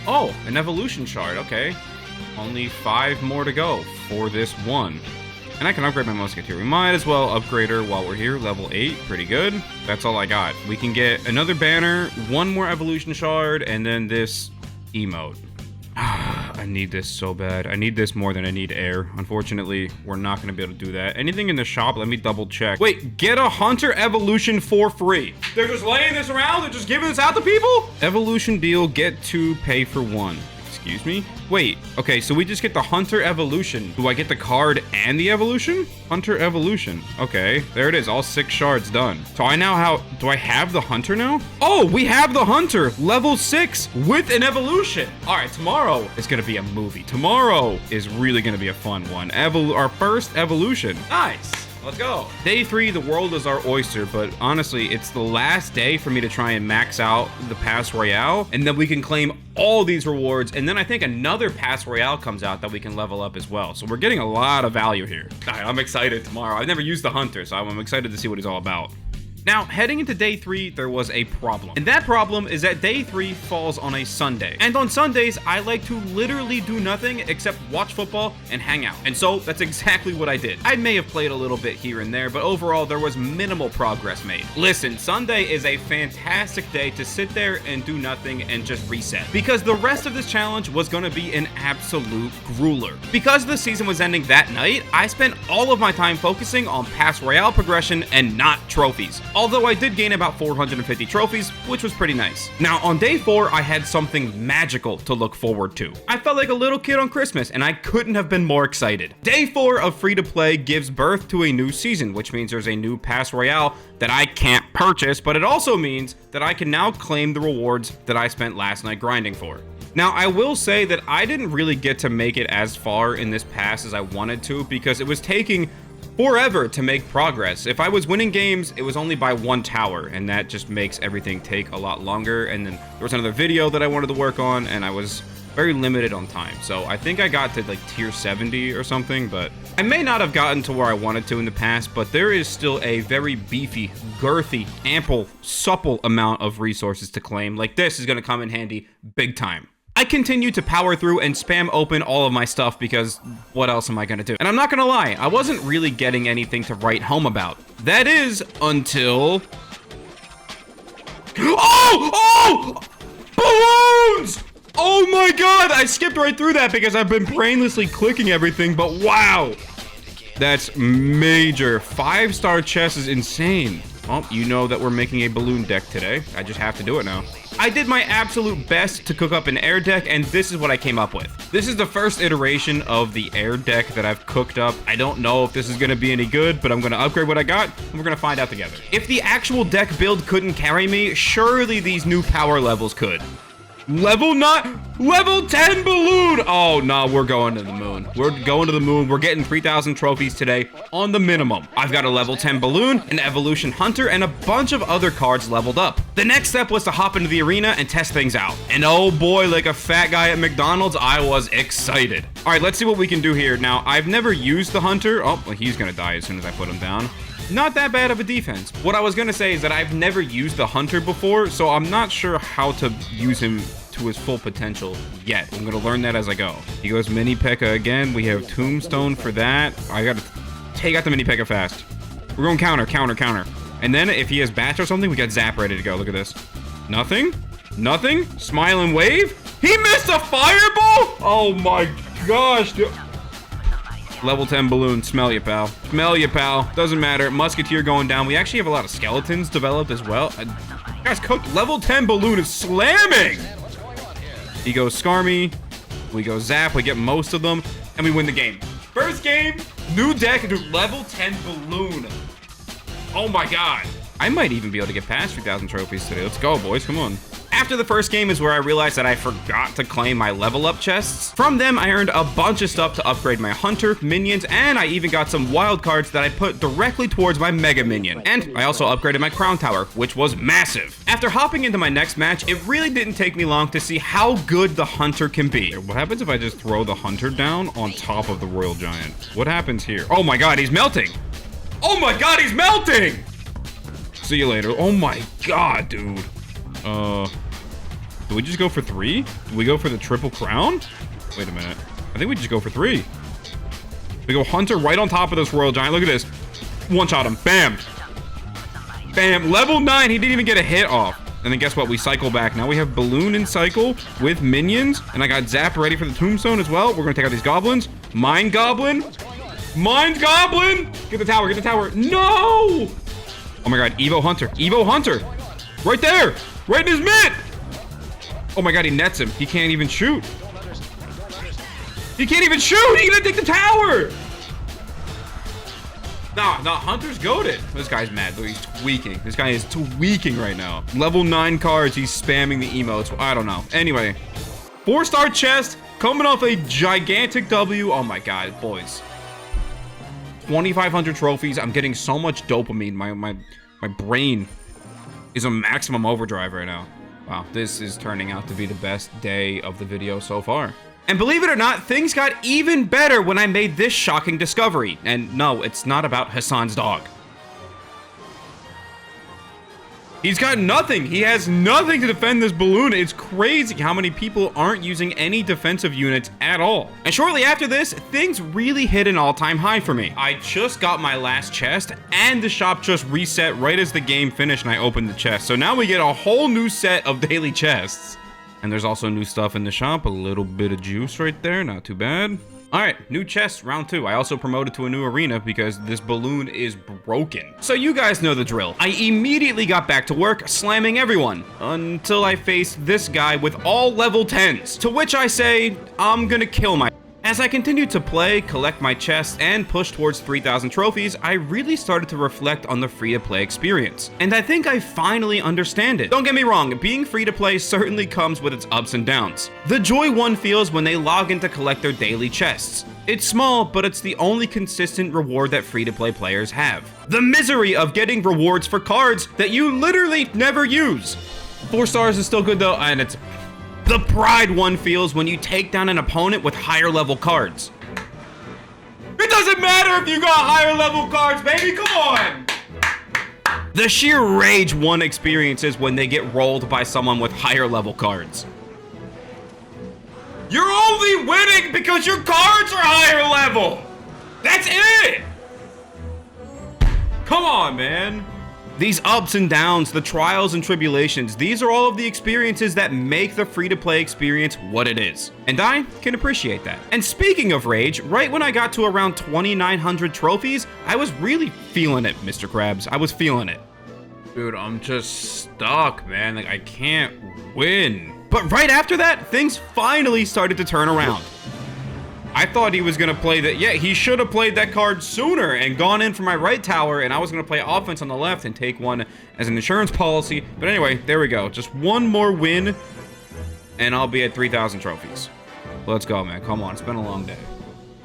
Oh, an evolution shard. Okay. Only 5 more to go for this one. And I can upgrade my Musketeer. We might as well upgrade her while we're here. Level 8. Pretty good. That's all I got. We can get another banner, 1 more evolution shard, and then this emote. I need this so bad. I need this more than I need air. Unfortunately, we're not going to be able to do that. Anything in the shop? Let me double check. Wait, get a Hunter Evolution for free. They're just laying this around? They're just giving this out to people? Evolution deal, get 2, pay for 1. Excuse me? Wait, okay, so we just get the Hunter Evolution. Do I get the card and the evolution? Hunter Evolution. Okay, there it is. All 6 shards done. So I now do I have the Hunter now? Oh, we have the Hunter. Level 6 with an evolution. All right, tomorrow is going to be a movie. Tomorrow is really going to be a fun one. Our first evolution. Nice. Let's go. Day 3, the world is our oyster, but honestly, it's the last day for me to try and max out the Pass Royale, and then we can claim all these rewards, and then I think another Pass Royale comes out that we can level up as well. So we're getting a lot of value here. I'm excited tomorrow. I've never used the Hunter, so I'm excited to see what he's all about. Now, heading into day 3, there was a problem. And that problem is that day 3 falls on a Sunday. And on Sundays, I like to literally do nothing except watch football and hang out. And so that's exactly what I did. I may have played a little bit here and there, but overall, there was minimal progress made. Listen, Sunday is a fantastic day to sit there and do nothing and just reset. Because the rest of this challenge was going to be an absolute grueler. Because the season was ending that night, I spent all of my time focusing on past Royale progression and not trophies. Although I did gain about 450 trophies, which was pretty nice. Now, on day 4, I had something magical to look forward to. I felt like a little kid on Christmas, and I couldn't have been more excited. Day 4 of free-to-play gives birth to a new season, which means there's a new Pass Royale that I can't purchase, but it also means that I can now claim the rewards that I spent last night grinding for. Now, I will say that I didn't really get to make it as far in this pass as I wanted to because it was taking forever to make progress. If I was winning games, it was only by 1 tower, and that just makes everything take a lot longer. And then there was another video that I wanted to work on, and I was very limited on time. So I think I got to like tier 70 or something, but I may not have gotten to where I wanted to in the past, but there is still a very beefy, girthy, ample, supple amount of resources to claim. Like this is going to come in handy big time. I continue to power through and spam open all of my stuff because what else am I gonna do? And I'm not gonna lie, I wasn't really getting anything to write home about. That is until... Oh! Balloons! Oh my god! I skipped right through that because I've been brainlessly clicking everything, but wow! That's major. 5-star chest is insane. Well, you know that we're making a balloon deck today. I just have to do it now. I did my absolute best to cook up an air deck, and this is what I came up with. This is the first iteration of the air deck that I've cooked up. I don't know if this is going to be any good, but I'm going to upgrade what I got, and we're going to find out together. If the actual deck build couldn't carry me, surely these new power levels could. Level 10 balloon. Oh no, we're going to the moon. We're going to the moon. We're getting 3,000 trophies today on the minimum. I've got a level 10 balloon, an evolution hunter, and a bunch of other cards leveled up. The next step was to hop into the arena and test things out. And oh boy, like a fat guy at McDonald's, I was excited. All right, let's see what we can do here. Now, I've never used the hunter. Oh, well, he's gonna die as soon as I put him down. Not that bad of a defense. What I was gonna say is that I've never used the hunter before, so I'm not sure how to use him to his full potential yet. I'm gonna learn that as I go. He goes mini P.E.K.K.A. again. We have tombstone for that. I gotta take out the mini P.E.K.K.A. fast. We're going counter. And then if he has bats or something, we got zap ready to go. Look at this. Nothing. Smile and wave. He missed a fireball. Oh my gosh, dude. Level 10 balloon. Smell you, pal. Doesn't matter. Musketeer going down. We actually have a lot of skeletons developed as well. Guys, cooked. Level 10 balloon is slamming. He goes Skarmy. We go zap. We get most of them. And we win the game. First game. New deck. Dude, level 10 balloon. Oh my god. I might even be able to get past 3,000 trophies today. Let's go, boys. Come on. After the first game is where I realized that I forgot to claim my level up chests. From them, I earned a bunch of stuff to upgrade my hunter, minions, and I even got some wild cards that I put directly towards my mega minion. And I also upgraded my crown tower, which was massive. After hopping into my next match, it really didn't take me long to see how good the hunter can be. What happens if I just throw the hunter down on top of the royal giant? What happens here? Oh my god, he's melting. Oh my god, he's melting! See you later. Oh my god, dude. Do we just go for 3? Do we go for the triple crown? Wait a minute. I think we just go for 3. We go hunter right on top of this royal giant. Look at this. One shot him. Bam. Bam. Level 9. He didn't even get a hit off. And then guess what? We cycle back. Now we have balloon and cycle with minions. And I got zap ready for the tombstone as well. We're going to take out these goblins. Mind goblin. Mind goblin. Get the tower. Get the tower. No. Oh my god. Evo hunter. Evo hunter. Right there. Right in his mid. Oh my god, he nets him. He can't even shoot. He can't even shoot! He's gonna take the tower! Nah, Hunter's goated. This guy's mad, though. He's tweaking. This guy is tweaking right now. Level 9 cards, he's spamming the emotes. I don't know. Anyway, 4-star chest, coming off a gigantic W. Oh my god, boys. 2,500 trophies. I'm getting so much dopamine. My brain is on maximum overdrive right now. Wow, this is turning out to be the best day of the video so far. And believe it or not, things got even better when I made this shocking discovery. And no, it's not about Hassan's dog. He's got nothing. He has nothing to defend this balloon. It's crazy how many people aren't using any defensive units at all. And shortly after this, things really hit an all-time high for me. I just got my last chest, and the shop just reset right as the game finished and I opened the chest. So now we get a whole new set of daily chests. And there's also new stuff in the shop. A little bit of juice right there. Not too bad. All right, new chest, round 2. I also promoted to a new arena because this balloon is broken. So you guys know the drill. I immediately got back to work, slamming everyone, until I faced this guy with all level 10s, to which I say, I'm gonna kill my... As I continued to play, collect my chests, and push towards 3,000 trophies, I really started to reflect on the free-to-play experience. And I think I finally understand it. Don't get me wrong, being free-to-play certainly comes with its ups and downs. The joy one feels when they log in to collect their daily chests. It's small, but it's the only consistent reward that free-to-play players have. The misery of getting rewards for cards that you literally never use. 4 stars is still good though, and it's... The pride one feels when you take down an opponent with higher level cards. It doesn't matter if you got higher level cards, baby, come on! The sheer rage one experiences when they get rolled by someone with higher level cards. You're only winning because your cards are higher level! That's it! Come on, man. These ups and downs, the trials and tribulations, these are all of the experiences that make the free-to-play experience what it is. And I can appreciate that. And speaking of rage, right when I got to around 2,900 trophies, I was really feeling it, Mr. Krabs. I was feeling it. Dude, I'm just stuck, man. Like, I can't win. But right after that, things finally started to turn around. I thought he was going to play that. Yeah, he should have played that card sooner and gone in for my right tower, and I was going to play offense on the left and take one as an insurance policy. But anyway, there we go. Just one more win, and I'll be at 3,000 trophies. Let's go, man. Come on. It's been a long day.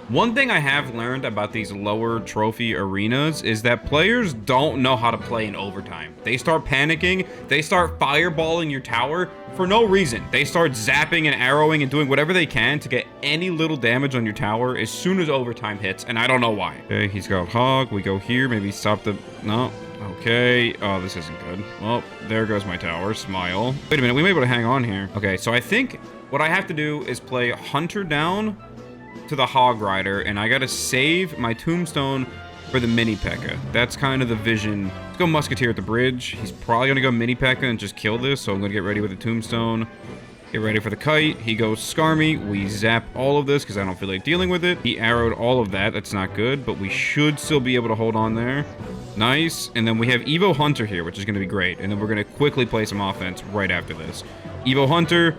One thing I have learned about these lower trophy arenas is that players don't know how to play in overtime. They start panicking, they start fireballing your tower for no reason. They start zapping and arrowing and doing whatever they can to get any little damage on your tower as soon as overtime hits, and I don't know why. Okay, he's got hog. We go here, maybe stop the... No. Okay. Oh, this isn't good. Well, there goes my tower. Smile. Wait a minute, we may be able to hang on here. Okay, so I think what I have to do is play Hunter down to the Hog Rider, and I gotta save my tombstone for the mini P.E.K.K.A. That's kind of the vision. Let's go Musketeer at the bridge. He's probably gonna go mini P.E.K.K.A. and just kill this, so I'm gonna get ready with the tombstone. Get ready for the kite. He goes Skarmy. We zap all of this because I don't feel like dealing with it. He arrowed all of that. That's not good, but we should still be able to hold on there. Nice. And then we have Evo Hunter here, which is gonna be great. And then we're gonna quickly play some offense right after this. Evo Hunter.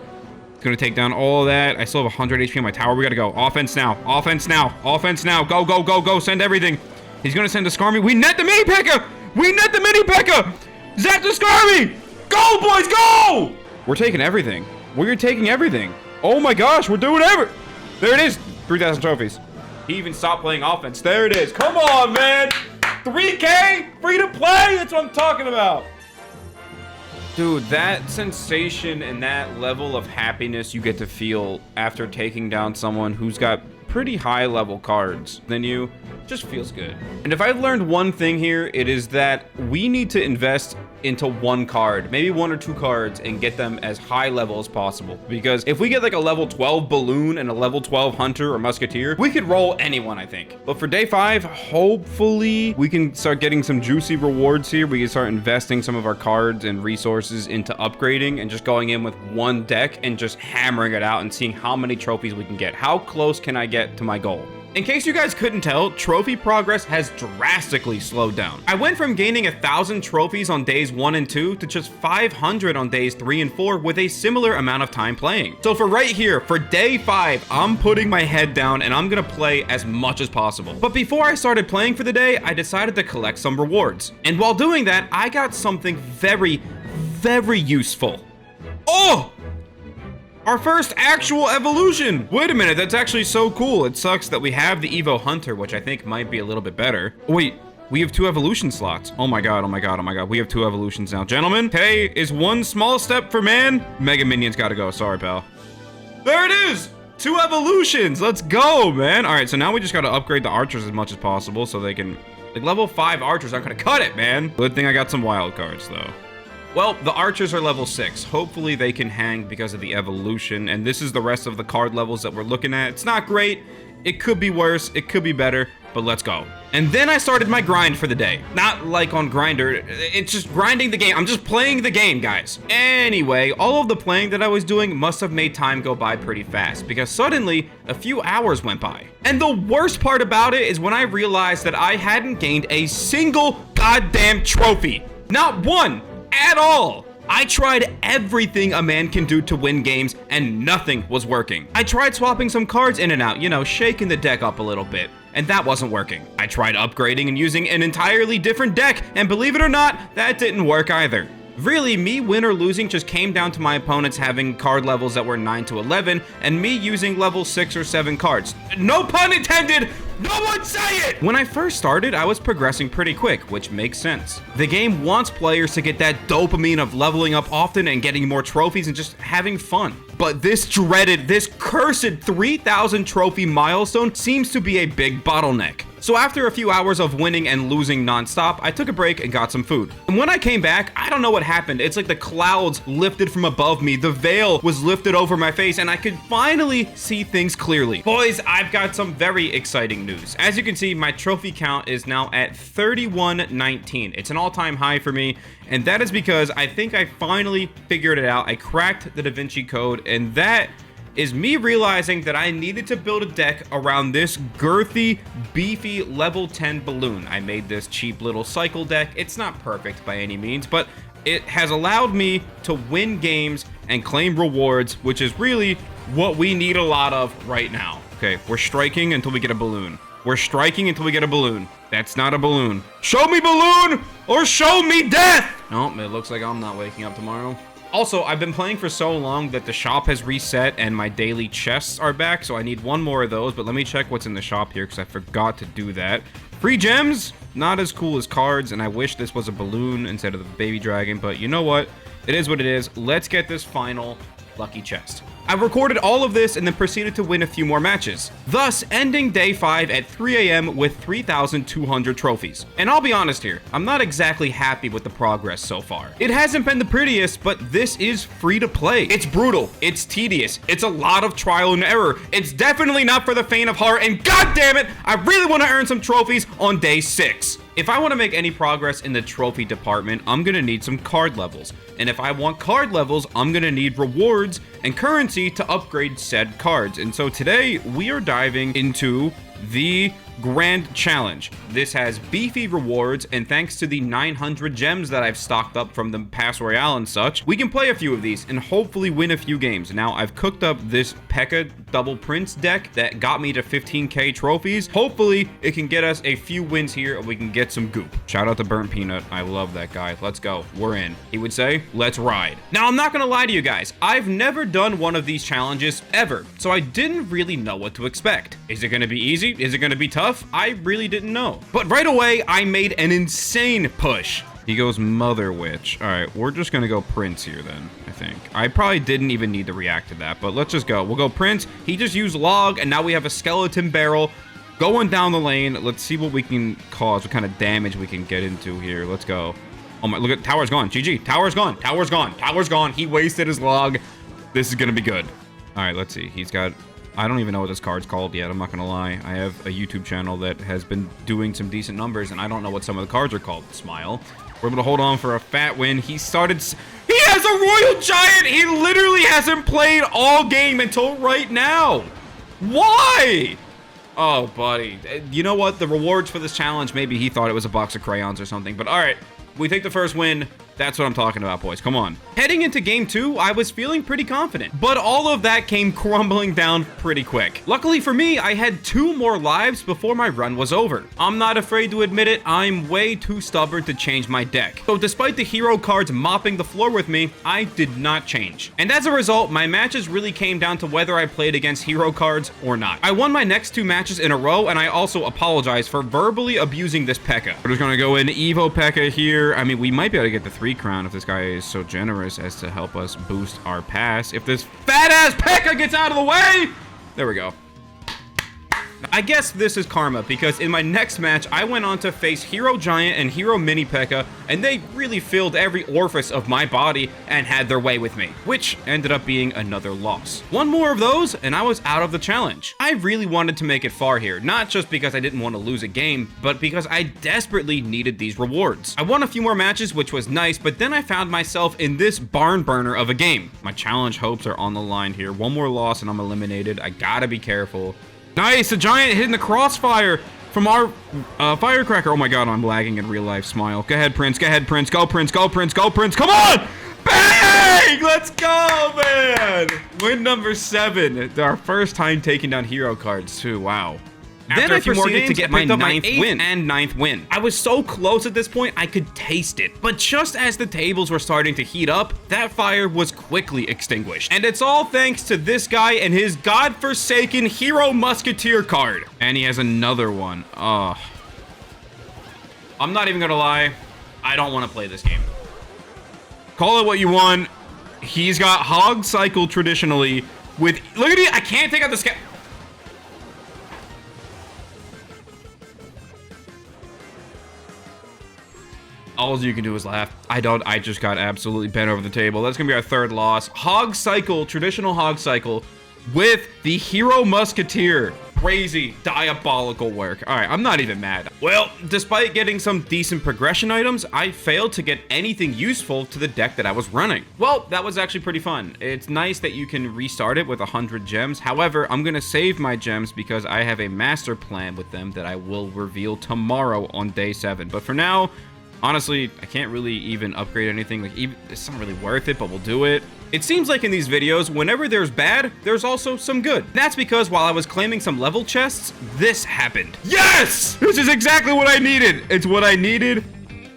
Gonna take down all of that. I still have 100 HP on my tower. We gotta go. Offense now. Offense now. Offense now. Go, go, go, go. Send everything. He's gonna send the Skarmy. We net the mini P.E.K.K.A. We net the mini P.E.K.K.A. Zap the Skarmy. Go, boys, go! We're taking everything. We're taking everything. Oh my gosh, we're doing There it is. 3,000 trophies. He even stopped playing offense. There it is. Come on, man. 3K? Free to play? That's what I'm talking about. Dude, that sensation and that level of happiness you get to feel after taking down someone who's got pretty high level cards than you just feels good. And if I've learned one thing here, it is that we need to invest into one card, maybe 1 or 2 cards, and get them as high level as possible. Because if we get like a level 12 balloon and a level 12 hunter or musketeer, we could roll anyone, I think. But for day 5, hopefully we can start getting some juicy rewards here. We can start investing some of our cards and resources into upgrading and just going in with one deck and just hammering it out and seeing how many trophies we can get. How close can I get to my goal? In case you guys couldn't tell, trophy progress has drastically slowed down. I went from gaining 1,000 trophies on days 1 and 2 to just 500 on days 3 and 4 with a similar amount of time playing. So for right here, for day 5, I'm putting my head down and I'm gonna play as much as possible. But before I started playing for the day, I decided to collect some rewards. And while doing that, I got something very, very useful. Oh! Our first actual evolution! Wait a minute, that's actually so cool. It sucks that we have the Evo Hunter, which I think might be a little bit better. Wait, we have 2 evolution slots. Oh my god, oh my god, oh my god. We have 2 evolutions now. Gentlemen, okay, is one small step for man? Mega Minions gotta go. Sorry, pal. There it is! 2 evolutions! Let's go, man! Alright, so now we just gotta upgrade the archers as much as possible so they can... Like, level 5 archers aren't gonna cut it, man! Good thing I got some wild cards, though. Well, the archers are level 6. Hopefully they can hang because of the evolution, and this is the rest of the card levels that we're looking at. It's not great. It could be worse. It could be better, but let's go. And then I started my grind for the day. Not like on Grinder. It's just grinding the game. I'm just playing the game, guys. Anyway, all of the playing that I was doing must have made time go by pretty fast because suddenly a few hours went by. And the worst part about it is when I realized that I hadn't gained a single goddamn trophy. Not one at all. I tried everything a man can do to win games and nothing was working. I tried swapping some cards in and out, you know, shaking the deck up a little bit, and that wasn't working. I tried upgrading and using an entirely different deck, and believe it or not, that didn't work either. Really, me win or losing just came down to my opponents having card levels that were 9 to 11 and me using level 6 or 7 cards. No pun intended! No one say it! When I first started, I was progressing pretty quick, which makes sense. The game wants players to get that dopamine of leveling up often and getting more trophies and just having fun. But this cursed 3,000 trophy milestone seems to be a big bottleneck. So after a few hours of winning and losing nonstop, I took a break and got some food. And when I came back, I don't know what happened. It's like the clouds lifted from above me, the veil was lifted over my face, and I could finally see things clearly. Boys, I've got some very exciting news. As you can see, my trophy count is now at 3119. It's an all-time high for me, and that is because I think I finally figured it out. I cracked the Da Vinci Code, and that is me realizing that I needed to build a deck around this girthy, beefy level 10 balloon. I made this cheap little cycle deck. It's not perfect by any means, but it has allowed me to win games and claim rewards, which is really what we need a lot of right now. Okay, we're striking until we get a balloon. We're striking until we get a balloon. That's not a balloon. Show me balloon or show me death! Nope, it looks like I'm not waking up tomorrow. Also, I've been playing for so long that the shop has reset and my daily chests are back, so I need one more of those, but let me check what's in the shop here because I forgot to do that. Free gems, not as cool as cards, and I wish this was a balloon instead of the baby dragon, but you know what? It is what it is. Let's get this final lucky chest. I recorded all of this and then proceeded to win a few more matches, thus ending day 5 at 3 a.m. with 3,200 trophies. And I'll be honest here, I'm not exactly happy with the progress so far. It hasn't been the prettiest, but this is free to play. It's brutal, it's tedious, it's a lot of trial and error. It's definitely not for the faint of heart, and god damn it, I really want to earn some trophies on day 6. If I want to make any progress in the trophy department, I'm going to need some card levels. And if I want card levels, I'm going to need rewards and currency to upgrade said cards. And so today we are diving into the Grand Challenge. This has beefy rewards, and thanks to the 900 gems that I've stocked up from the past Royale and such, we can play a few of these and hopefully win a few games. Now, I've cooked up this P.E.K.K.A. Double Prince deck that got me to 15k trophies. Hopefully, it can get us a few wins here and we can get some goop. Shout out to Burnt Peanut. I love that guy. Let's go. We're in. He would say, let's ride. Now, I'm not gonna lie to you guys. I've never done one of these challenges ever, so I didn't really know what to expect. Is it gonna be easy? Is it gonna be tough? I really didn't know. But right away, I made an insane push. He goes Mother Witch. All right, we're just gonna go Prince here then, I think. I probably didn't even need to react to that, but let's just go. We'll go Prince. He just used Log, and now we have a Skeleton Barrel going down the lane. Let's see what we can cause, what kind of damage we can get into here. Let's go. Oh my, look at, tower's gone. GG, tower's gone, tower's gone, tower's gone. He wasted his Log. This is gonna be good. All right, let's see. He's got, I don't even know what this card's called yet. I'm not gonna lie. I have a YouTube channel that has been doing some decent numbers, and I don't know what some of the cards are called. Smile. We're able to hold on for a fat win. He has a Royal Giant. He literally hasn't played all game until right now. Why? Oh, buddy. You know what? The rewards for this challenge, maybe he thought it was a box of crayons or something, but all right. We take the first win. That's what I'm talking about, boys. Come on. Heading into game 2, I was feeling pretty confident, but all of that came crumbling down pretty quick. Luckily for me, I had 2 more lives before my run was over. I'm not afraid to admit it, I'm way too stubborn to change my deck. So despite the hero cards mopping the floor with me, I did not change. And as a result, my matches really came down to whether I played against hero cards or not. I won my next 2 matches in a row, and I also apologize for verbally abusing this P.E.K.K.A. We're just gonna go in Evo P.E.K.K.A. here. I mean, we might be able to get the 3 crown if this guy is so generous as to help us boost our pass. If this fat ass P.E.K.K.A. gets out of the way, there we go. I guess this is karma, because in my next match, I went on to face Hero Giant and Hero Mini P.E.K.K.A, and they really filled every orifice of my body and had their way with me, which ended up being another loss. One more of those, and I was out of the challenge. I really wanted to make it far here, not just because I didn't want to lose a game, but because I desperately needed these rewards. I won a few more matches, which was nice, but then I found myself in this barn burner of a game. My challenge hopes are on the line here. One more loss and I'm eliminated. I gotta be careful. Nice, the giant hitting the crossfire from our firecracker. Oh my god, I'm lagging in real life. Smile. Go ahead, Prince. Go ahead, Prince. Go, Prince. Go, Prince. Go, Prince. Come on! Bang! Let's go, man! Win number 7. Our first time taking down hero cards, too. Wow. Then I proceeded to get my 9th win. I was so close at this point, I could taste it. But just as the tables were starting to heat up, that fire was quickly extinguished. And it's all thanks to this guy and his godforsaken Hero Musketeer card. And he has another one. I'm not even gonna lie. I don't want to play this game. Call it what you want. He's got Hog Cycle traditionally with... Look at it. I can't take out the scout. All you can do is laugh. I just got absolutely bent over the table. That's gonna be our 3rd loss. Hog Cycle, traditional Hog Cycle with the Hero Musketeer. Crazy, diabolical work. All right, I'm not even mad. Well, despite getting some decent progression items, I failed to get anything useful to the deck that I was running. Well, that was actually pretty fun. It's nice that you can restart it with 100 gems. However, I'm gonna save my gems because I have a master plan with them that I will reveal tomorrow on day 7. But for now, honestly, I can't really even upgrade anything. Like, it's not really worth it, but we'll do it. It seems like in these videos, whenever there's bad, there's also some good. That's because while I was claiming some level chests, this happened. Yes! This is exactly what I needed. It's what I needed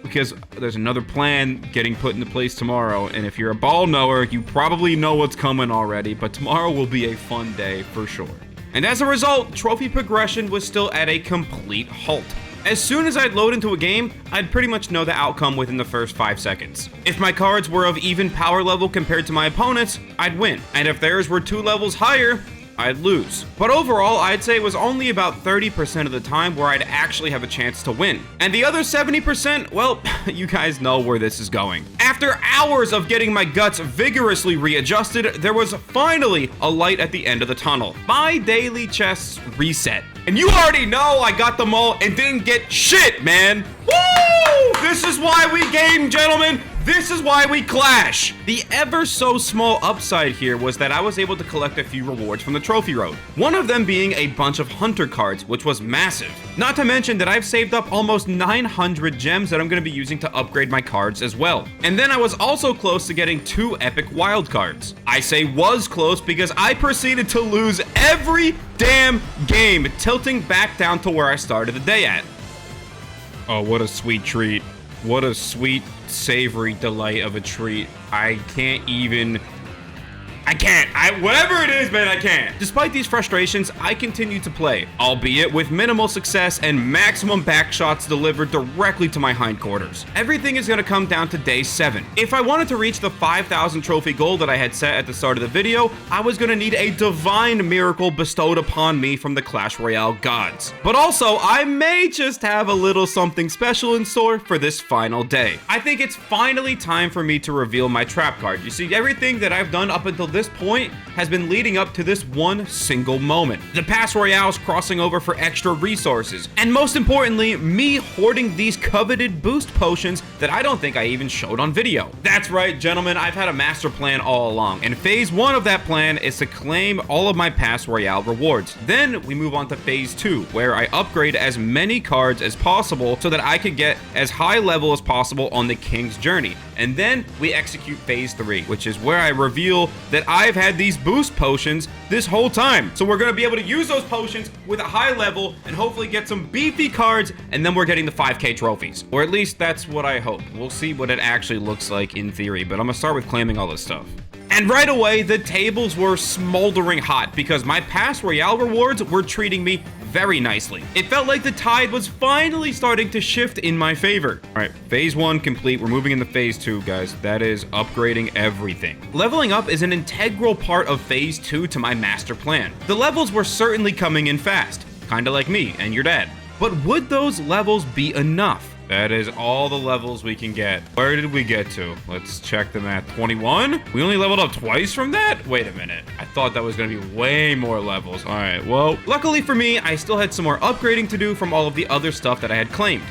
because there's another plan getting put into place tomorrow. And if you're a ball knower, you probably know what's coming already, but tomorrow will be a fun day for sure. And as a result, trophy progression was still at a complete halt. As soon as I'd load into a game, I'd pretty much know the outcome within the first 5 seconds. If my cards were of even power level compared to my opponents, I'd win. And if theirs were 2 levels higher, I'd lose. But overall, I'd say it was only about 30% of the time where I'd actually have a chance to win. And the other 70%, well, you guys know where this is going. After hours of getting my guts vigorously readjusted, there was finally a light at the end of the tunnel. My daily chests reset. And you already know I got them all and didn't get shit, man. Woo! This is why we game, gentlemen. This is why we clash. The ever so small upside here was that I was able to collect a few rewards from the trophy road. One of them being a bunch of hunter cards, which was massive. Not to mention that I've saved up almost 900 gems that I'm going to be using to upgrade my cards as well. And then I was also close to getting 2 epic wild cards. I say was close because I proceeded to lose every damn game, tilting back down to where I started the day at. Oh, what a sweet treat. What a sweet, savory delight of a treat. I can't even... whatever it is, man, I can't. Despite these frustrations, I continue to play, albeit with minimal success and maximum back shots delivered directly to my hindquarters. Everything is gonna come down to day 7. If I wanted to reach the 5,000 trophy goal that I had set at the start of the video, I was gonna need a divine miracle bestowed upon me from the Clash Royale gods. But also, I may just have a little something special in store for this final day. I think it's finally time for me to reveal my trap card. You see, everything that I've done up until this point has been leading up to this one single moment. The past Royales crossing over for extra resources, and most importantly, me hoarding these coveted boost potions that I don't think I even showed on video. That's right, gentlemen, I've had a master plan all along, and phase 1 of that plan is to claim all of my past Royale rewards. Then we move on to phase 2, where I upgrade as many cards as possible so that I could get as high level as possible on the King's Journey. And then we execute phase 3, which is where I reveal that I've had these boost potions this whole time. So we're going to be able to use those potions with a high level and hopefully get some beefy cards, and then we're getting the 5k trophies. Or at least that's what I hope. We'll see what it actually looks like in theory, but I'm going to start with claiming all this stuff. And right away, the tables were smoldering hot because my past Royale rewards were treating me very nicely. It felt like the tide was finally starting to shift in my favor. All right, phase 1 complete. We're moving into phase 2, guys. That is upgrading everything. Leveling up is an integral part of phase 2 to my master plan. The levels were certainly coming in fast. kind of like me and your dad. But would those levels be enough? That is all the levels we can get. Where did we get to? Let's check the math. 21? We only leveled up twice from that? Wait a minute. I thought that was going to be way more levels. All right, well, luckily for me, I still had some more upgrading to do from all of the other stuff that I had claimed.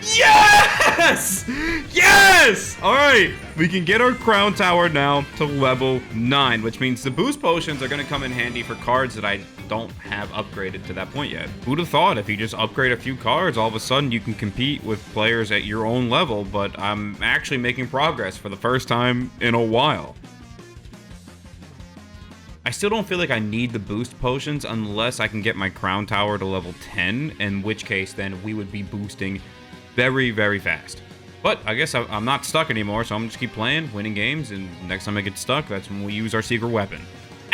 Yes! Yes! All right, we can get our crown tower now to level 9, which means the boost potions are going to come in handy for cards that I don't have upgraded to that point yet. Who'd have thought if you just upgrade a few cards, all of a sudden you can compete with players at your own level, but I'm actually making progress for the first time in a while. I still don't feel like I need the boost potions unless I can get my crown tower to level 10, in which case then we would be boosting very, very fast. But I guess I'm not stuck anymore, so I'm just keep playing, winning games, and next time I get stuck, that's when we use our secret weapon.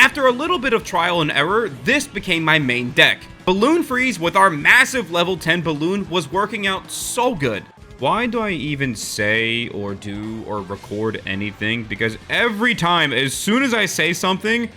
After a little bit of trial and error, this became my main deck. Balloon Freeze with our massive level 10 balloon was working out so good. Why do I even say or do or record anything? Because every time, as soon as I say something,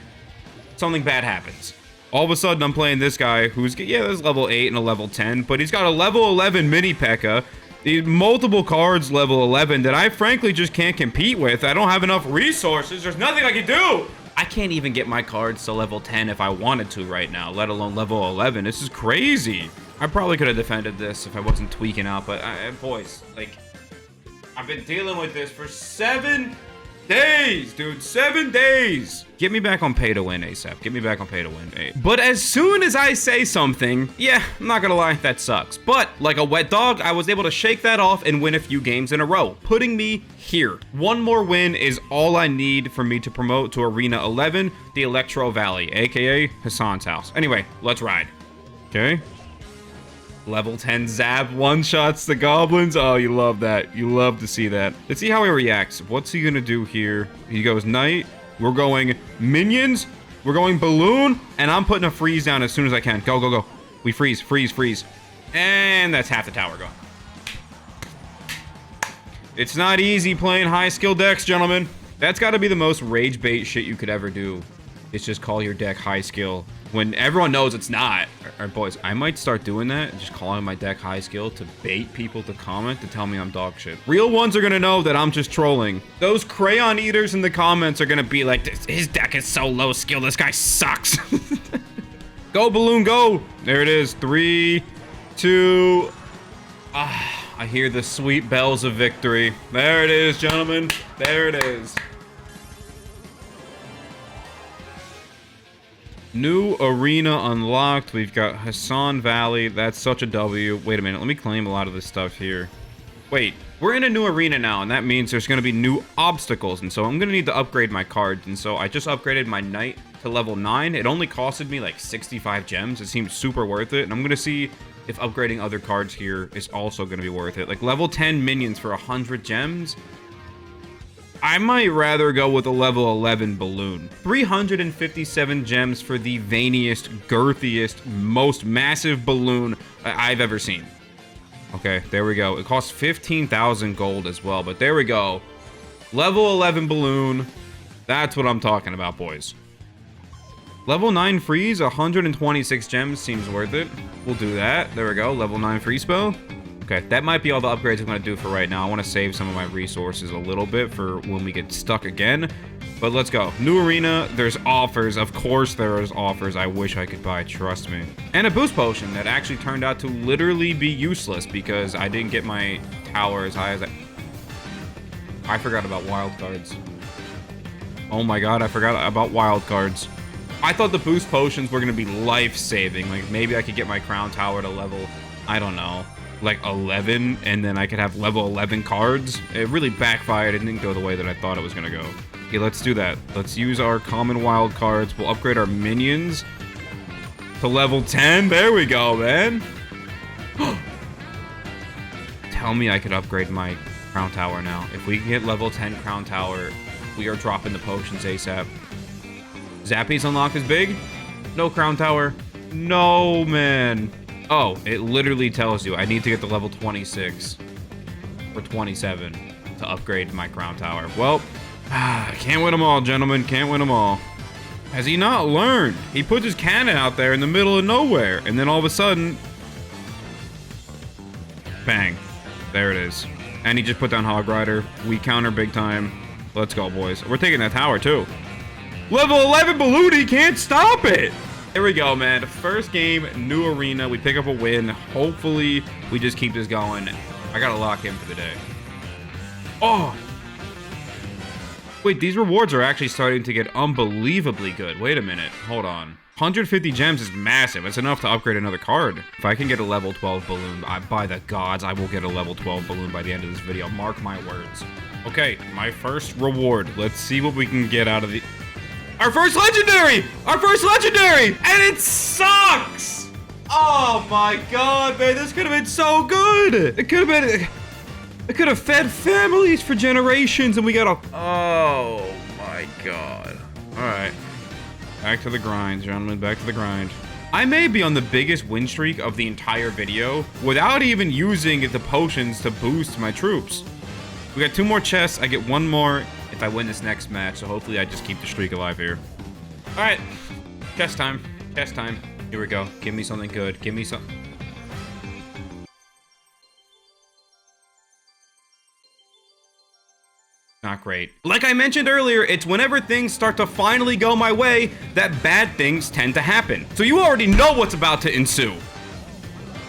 something bad happens. All of a sudden, I'm playing this guy who's, yeah, there's level 8 and a level 10, but he's got a level 11 mini P.E.K.K.A. Multiple cards level 11 that I frankly just can't compete with. I don't have enough resources. There's nothing I can do. I can't even get my cards to level 10 if I wanted to right now, let alone level 11. This is crazy. I probably could have defended this if I wasn't tweaking out, but boys, like, I've been dealing with this for 7 days, dude. 7 days. Get me back on pay to win ASAP. Get me back on pay to win. But as soon as I say something, yeah, I'm not gonna lie, that sucks. But like a wet dog, I was able to shake that off and win a few games in a row, putting me here. One more win is all I need for me to promote to Arena 11, the Electro Valley, aka Hassan's house. Anyway, let's ride. Okay. Level 10 Zap one-shots the goblins. Oh, you love that. You love to see that. Let's see how he reacts. What's he gonna do here? He goes Knight. We're going Minions. We're going Balloon. And I'm putting a freeze down as soon as I can. Go, go, go. We freeze, freeze, freeze. And that's half the tower gone. It's not easy playing high skill decks, gentlemen. That's got to be the most rage bait shit you could ever do. It's just call your deck high skill when everyone knows it's not. All right, boys, I might start doing that, just calling my deck high skill to bait people to comment to tell me I'm dog shit. Real ones are gonna know that I'm just trolling. Those crayon eaters in the comments are gonna be like, his deck is so low skill, this guy sucks. Go, Balloon, go. There it is. 3, 2. I hear the sweet bells of victory. There it is, gentlemen. There it is. New arena unlocked. We've got Hassan Valley. That's such a W. Wait a minute. Let me claim a lot of this stuff here. Wait. We're in a new arena now, and that means there's going to be new obstacles. And so I'm going to need to upgrade my cards. And so I just upgraded my Knight to level 9. It only costed me like 65 gems. It seems super worth it. And I'm going to see if upgrading other cards here is also going to be worth it. Like level 10 minions for 100 gems. I might rather go with a level 11 balloon. 357 gems for the veiniest, girthiest, most massive balloon I've ever seen. Okay, there we go. It costs 15,000 gold as well, but there we go. Level 11 balloon. That's what I'm talking about, boys. Level 9 freeze, 126 gems seems worth it. We'll do that. There we go. Level 9 free spell. Okay, that might be all the upgrades I'm going to do for right now. I want to save some of my resources a little bit for when we get stuck again. But let's go. New arena, there's offers. Of course there is offers I wish I could buy, trust me. And a boost potion that actually turned out to literally be useless because I didn't get my tower as high as I forgot about wild cards. Oh my god, I forgot about wild cards. I thought the boost potions were going to be life-saving. Like, maybe I could get my crown tower to level, I don't know, like 11, and then I could have level 11 cards. It really backfired. It didn't go the way that I thought it was going to go. Okay, let's do that. Let's use our common wild cards. We'll upgrade our minions to level 10. There we go, man. Tell me I could upgrade my crown tower now. If we can get level 10 crown tower, we are dropping the potions ASAP. Zappy's unlocked is big. No crown tower. No, man. Oh, it literally tells you I need to get to level 26 or 27 to upgrade my crown tower. Well, can't win them all, gentlemen. Can't win them all. Has he not learned? He puts his cannon out there in the middle of nowhere, and then all of a sudden, bang. There it is. And he just put down Hog Rider. We counter big time. Let's go, boys. We're taking that tower, too. Level 11 Balloony can't stop it! Here we go, man. First game, new arena. We pick up a win. Hopefully, we just keep this going. I gotta lock in for the day. Oh! Wait, these rewards are actually starting to get unbelievably good. Wait a minute. Hold on. 150 gems is massive. It's enough to upgrade another card. If I can get a level 12 balloon, by the gods, I will get a level 12 balloon by the end of this video. Mark my words. Okay, my first reward. Let's see what we can get out of the... Our first legendary! Our first legendary! And it sucks! Oh my god, man. This could have been so good. It could have been... It could have fed families for generations, and we got a... Oh, my God. All right. Back to the grind, gentlemen. Back to the grind. I may be on the biggest win streak of the entire video without even using the potions to boost my troops. We got 2 more chests. I get 1 more if I win this next match, so hopefully I just keep the streak alive here. All right. Chest time. Chest time. Here we go. Give me something good. Give me some... Not great. Like I mentioned earlier, it's whenever things start to finally go my way that bad things tend to happen. So you already know what's about to ensue.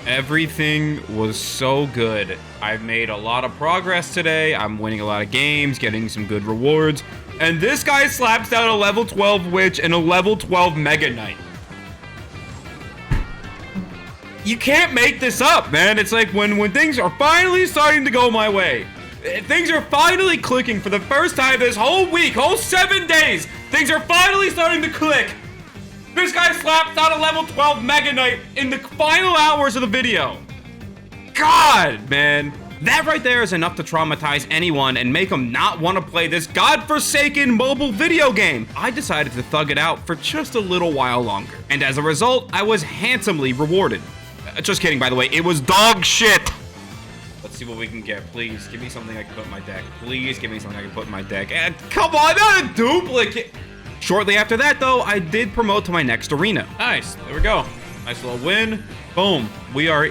Everything was so good. I've made a lot of progress today. I'm winning a lot of games, getting some good rewards. And this guy slaps down a level 12 Witch and a level 12 Mega Knight. You can't make this up, man. It's like when things are finally starting to go my way. Things are finally clicking for the first time this whole week, whole 7 days. Things are finally starting to click. This guy slaps out a level 12 Mega Knight in the final hours of the video. God, man. That right there is enough to traumatize anyone and make them not want to play this godforsaken mobile video game. I decided to thug it out for just a little while longer. And as a result, I was handsomely rewarded. Just kidding, by the way. It was dog shit. Let's see what we can get. Please, give me something I can put in my deck. Please give me something I can put in my deck. And come on, not a duplicate. Shortly after that, though, I did promote to my next arena. Nice. There we go. Nice little win. Boom. We are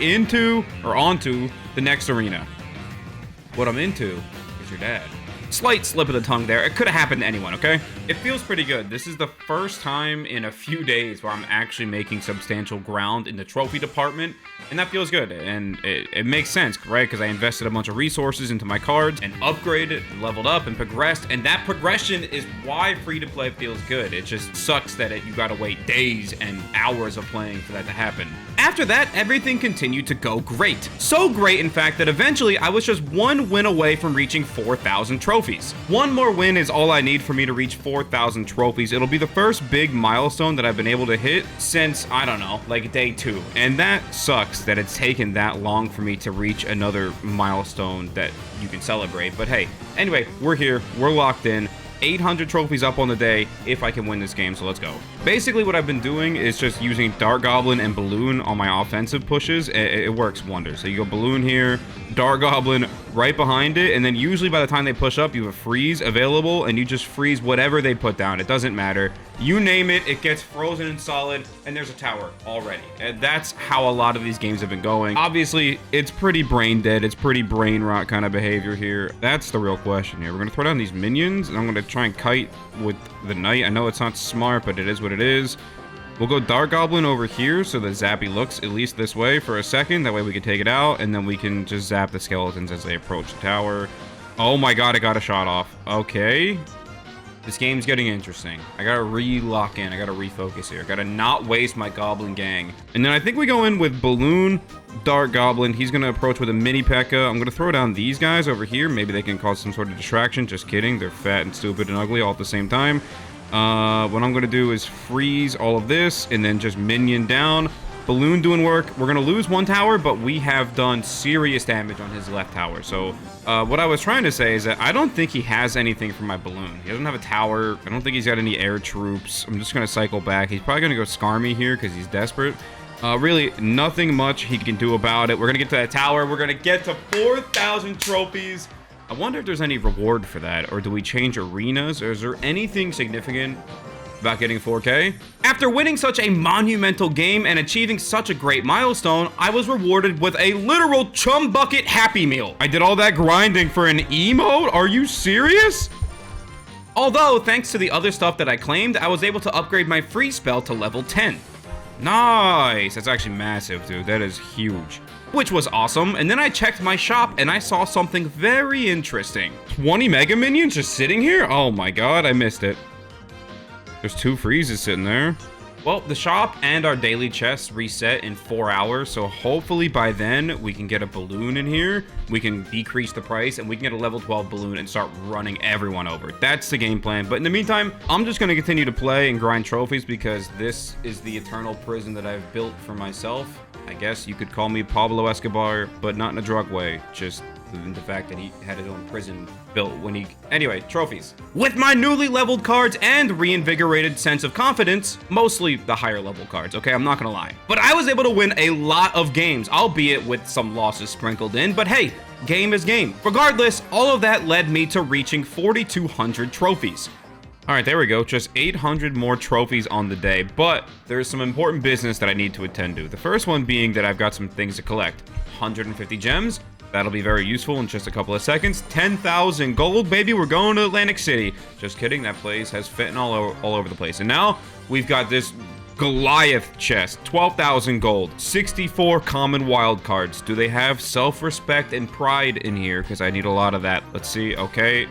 onto the next arena. What I'm into is your dad. Slight slip of the tongue there. It could have happened to anyone, okay? It feels pretty good. This is the first time in a few days where I'm actually making substantial ground in the trophy department, and that feels good. And it makes sense, right? Because I invested a bunch of resources into my cards and upgraded, and leveled up, and progressed. And that progression is why free-to-play feels good. It just sucks that you gotta wait days and hours of playing for that to happen. After that, everything continued to go great. So great, in fact, that eventually I was just 1 win away from reaching 4,000 trophies. 1 more win is all I need for me to reach 4,000 trophies. It'll be the first big milestone that I've been able to hit since, I don't know, like day 2. And that sucks that it's taken that long for me to reach another milestone that you can celebrate. But hey, anyway, we're here, we're locked in. 800 trophies up on the day if I can win this game, so let's go. Basically, what I've been doing is just using Dart Goblin and Balloon on my offensive pushes. It works wonders. So you go Balloon here, Dart Goblin right behind it, and then usually by the time they push up, you have a freeze available, and you just freeze whatever they put down. It doesn't matter. You name it, it gets frozen and solid, and there's a tower already. And that's how a lot of these games have been going. Obviously, it's pretty brain dead. It's pretty brain rot kind of behavior here. That's the real question here. We're gonna throw down these minions, and I'm gonna try and kite with the knight. I know it's not smart, but it is what it is. We'll go Dart Goblin over here so that Zappy looks at least this way for a second. That way we can take it out, and then we can just zap the skeletons as they approach the tower. Oh my god, I got a shot off. Okay. This game's getting interesting. I gotta re-lock in. I gotta refocus here. I gotta not waste my Goblin gang. And then I think we go in with Balloon, Dart Goblin. He's gonna approach with a mini P.E.K.K.A. I'm gonna throw down these guys over here. Maybe they can cause some sort of distraction. Just kidding. They're fat and stupid and ugly all at the same time. What I'm gonna do is freeze all of this and then just minion down. Balloon doing work. We're gonna lose 1 tower, but we have done serious damage on his left tower. So what I was trying to say is that I don't think he has anything for my Balloon. He doesn't have a tower. I don't think he's got any air troops. I'm just gonna cycle back. He's probably gonna go scar me here because he's desperate. Really nothing much he can do about it. We're gonna get to that tower. We're gonna get to 4,000 trophies. I wonder if there's any reward for that, or do we change arenas, or is there anything significant about getting 4K. After winning such a monumental game and achieving such a great milestone, I was rewarded with a literal chum bucket Happy Meal. I did all that grinding for an emote? Are you serious? Although, thanks to the other stuff that I claimed, I was able to upgrade my free spell to level 10. Nice. That's actually massive, dude. That is huge. Which was awesome. And then I checked my shop and I saw something very interesting. 20 Mega Minions just sitting here? Oh my god, I missed it. There's 2 freezes sitting there. Well, the shop and our daily chests reset in 4 hours, so hopefully by then we can get a balloon in here, we can decrease the price, and we can get a level 12 balloon and start running everyone over. That's the game plan, but in the meantime, I'm just going to continue to play and grind trophies because this is the eternal prison that I've built for myself. I guess you could call me Pablo Escobar, but not in a drug way, just the fact that he had his own prison built when he... Anyway, trophies. With my newly leveled cards and reinvigorated sense of confidence, mostly the higher level cards, okay, I'm not gonna lie. But I was able to win a lot of games, albeit with some losses sprinkled in, but hey, game is game. Regardless, all of that led me to reaching 4,200 trophies. All right, there we go. Just 800 more trophies on the day, but there's some important business that I need to attend to. The first one being that I've got some things to collect. 150 gems. That'll be very useful in just a couple of seconds. 10,000 gold, baby. We're going to Atlantic City. Just kidding. That place has fentanyl all over the place. And now we've got this Goliath chest. 12,000 gold. 64 common wild cards. Do they have self-respect and pride in here? Because I need a lot of that. Let's see. Okay.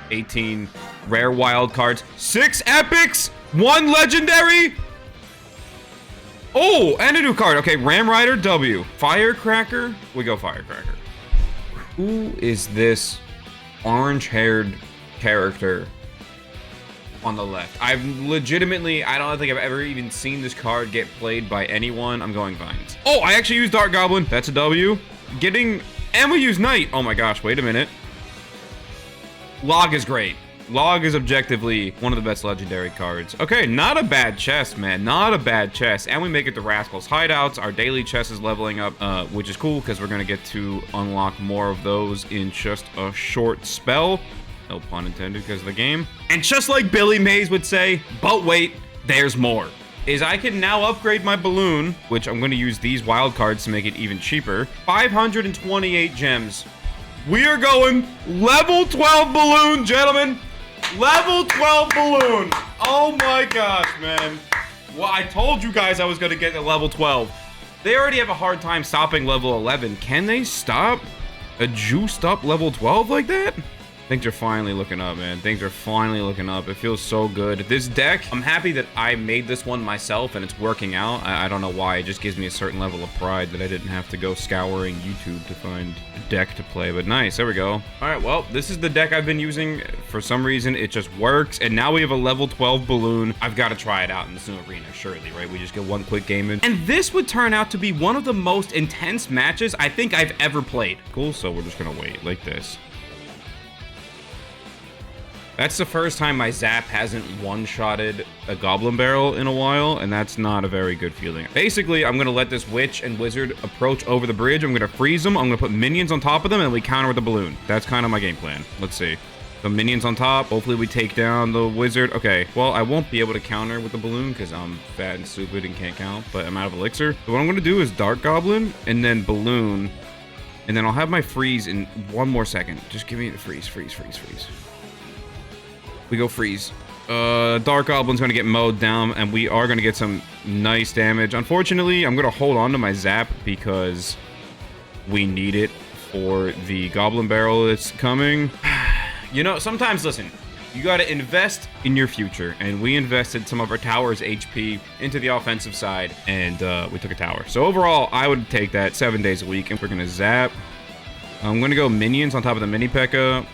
18 rare wild cards. 6 epics. 1 legendary. Oh, and a new card. Okay, Ram Rider W. Firecracker. We go Firecracker. Who is this orange-haired character on the left? I've legitimately, I don't think I've ever even seen this card get played by anyone. I'm going Vines. Oh, I actually used Dark Goblin. That's a W. And we use Knight. Oh my gosh, wait a minute. Log is great. Log is objectively one of the best legendary cards. Okay, not a bad chest, man. Not a bad chest. And we make it to Rascal's Hideouts. Our daily chest is leveling up, which is cool because we're going to get to unlock more of those in just a short spell. No pun intended because of the game. And just like Billy Mays would say, but wait, there's more. Is I can now upgrade my balloon, which I'm going to use these wild cards to make it even cheaper. 528 gems. We are going level 12 balloon, gentlemen. Level 12 balloon. Oh my gosh, man. Well, I told you guys I was going to get to level 12. They already have a hard time stopping level 11. Can they stop a juiced up level 12 like that? Things are finally looking up, man. Things are finally looking up. It feels so good. This deck, I'm happy that I made this one myself and it's working out. I don't know why. It just gives me a certain level of pride that I didn't have to go scouring YouTube to find a deck to play. But nice, there we go. All right, well, this is the deck I've been using. For some reason, it just works. And now we have a level 12 balloon. I've got to try it out in this new arena, surely, right? We just get one quick game in. And this would turn out to be one of the most intense matches I think I've ever played. Cool, so we're just going to wait like this. That's the first time my Zap hasn't one-shotted a Goblin Barrel in a while, and that's not a very good feeling. Basically, I'm going to let this Witch and Wizard approach over the bridge. I'm going to freeze them. I'm going to put minions on top of them, and we counter with the balloon. That's kind of my game plan. Let's see. The minions on top. Hopefully, we take down the Wizard. Okay, well, I won't be able to counter with the balloon because I'm fat and stupid and can't count, but I'm out of elixir. So what I'm going to do is Dark Goblin, and then Balloon, and then I'll have my freeze in 1 more second. Just give me the freeze. We go freeze. Dark Goblin's going to get mowed down, and we are going to get some nice damage. Unfortunately, I'm going to hold on to my Zap because we need it for the Goblin Barrel that's coming. You know, sometimes, listen, you got to invest in your future, and we invested some of our tower's HP into the offensive side, and we took a tower. So overall, I would take that 7 days a week, and we're going to Zap. I'm going to go minions on top of the mini P.E.K.K.A.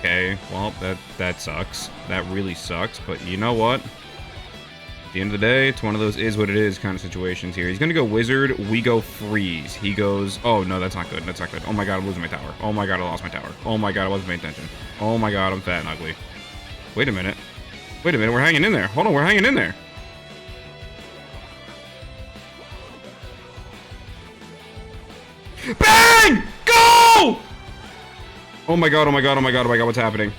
Okay, well, that sucks. That really sucks, but you know what? At the end of the day, it's one of those is what it is kind of situations here. He's gonna go Wizard, we go Freeze. He goes, oh no, that's not good, that's not good. Oh my god, I'm losing my tower. Oh my god, I lost my tower. Oh my god, I wasn't paying attention. Oh my god, I'm fat and ugly. Wait a minute, we're hanging in there. Hold on, we're hanging in there. Bang! Go! Oh my god, what's happening?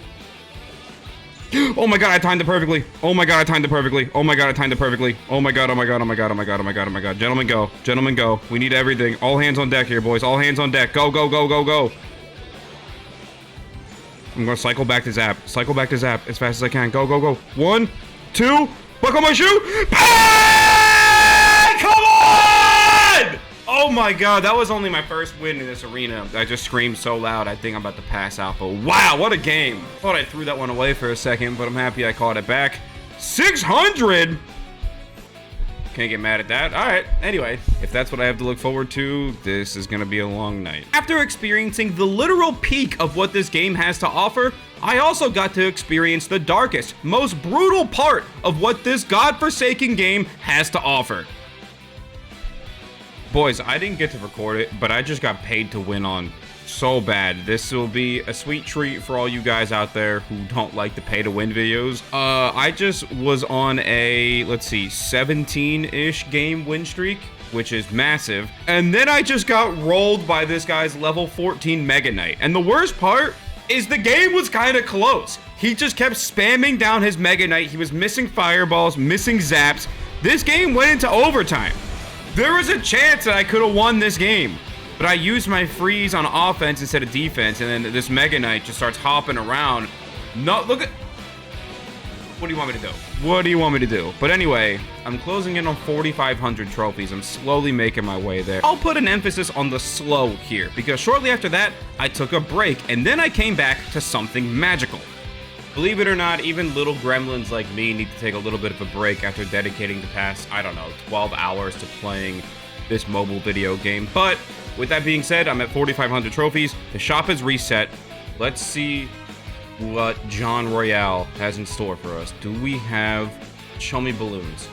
Oh my god, I timed it perfectly. Oh my god, I timed it perfectly. Oh my god, I timed it perfectly. Oh my god, oh my god, oh my god, oh my god, oh my god, oh my god. Gentlemen, go. Gentlemen, go. We need everything. All hands on deck here, boys. All hands on deck. Go, go, go, go, go. I'm gonna cycle back to Zap. Cycle back to Zap as fast as I can. Go, go, go. 1, 2. Buckle my shoe. Ah! Come on! Oh my god, that was only my first win in this arena. I just screamed so loud, I think I'm about to pass out. But wow, what a game. Thought I threw that one away for a second, but I'm happy I caught it back. 600? Can't get mad at that. All right, anyway, if that's what I have to look forward to, this is gonna be a long night. After experiencing the literal peak of what this game has to offer, I also got to experience the darkest, most brutal part of what this godforsaken game has to offer. Boys, I didn't get to record it, but I just got paid to win on so bad. This will be a sweet treat for all you guys out there who don't like the pay-to-win videos. I just was on a, let's see, 17-ish game win streak, which is massive. And then I just got rolled by this guy's level 14 Mega Knight. And the worst part is the game was kind of close. He just kept spamming down his Mega Knight. He was missing fireballs, missing zaps. This game went into overtime. There was a chance that I could have won this game, but I used my freeze on offense instead of defense, and then this Mega Knight just starts hopping around. No, look at... What do you want me to do? What do you want me to do? But anyway, I'm closing in on 4,500 trophies. I'm slowly making my way there. I'll put an emphasis on the slow here, because shortly after that, I took a break, and then I came back to something magical. Believe it or not, even little gremlins like me need to take a little bit of a break after dedicating the past, I don't know, 12 hours to playing this mobile video game. But with that being said, I'm at 4,500 trophies. The shop is reset. Let's see what John Royale has in store for us. Do we have... Show me balloons.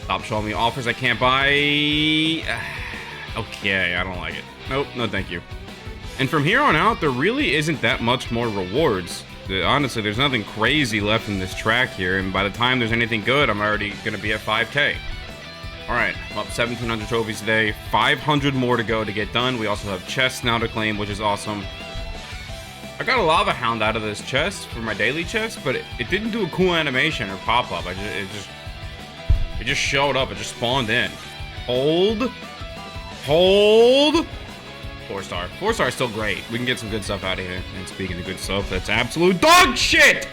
Stop showing me offers I can't buy. Okay, I don't like it. Nope, no thank you. And from here on out, there really isn't that much more rewards. Honestly, there's nothing crazy left in this track here, and by the time there's anything good, I'm already gonna be at 5K. All right, I'm up 1,700 trophies today, 500 more to go to get done. We also have chests now to claim, which is awesome. I got a Lava Hound out of this chest for my daily chest, but it didn't do a cool animation or pop-up. It just showed up. It just spawned in. Hold. 4-star. 4-star is still great. We can get some good stuff out of here. And speaking of good stuff, that's absolute dog shit!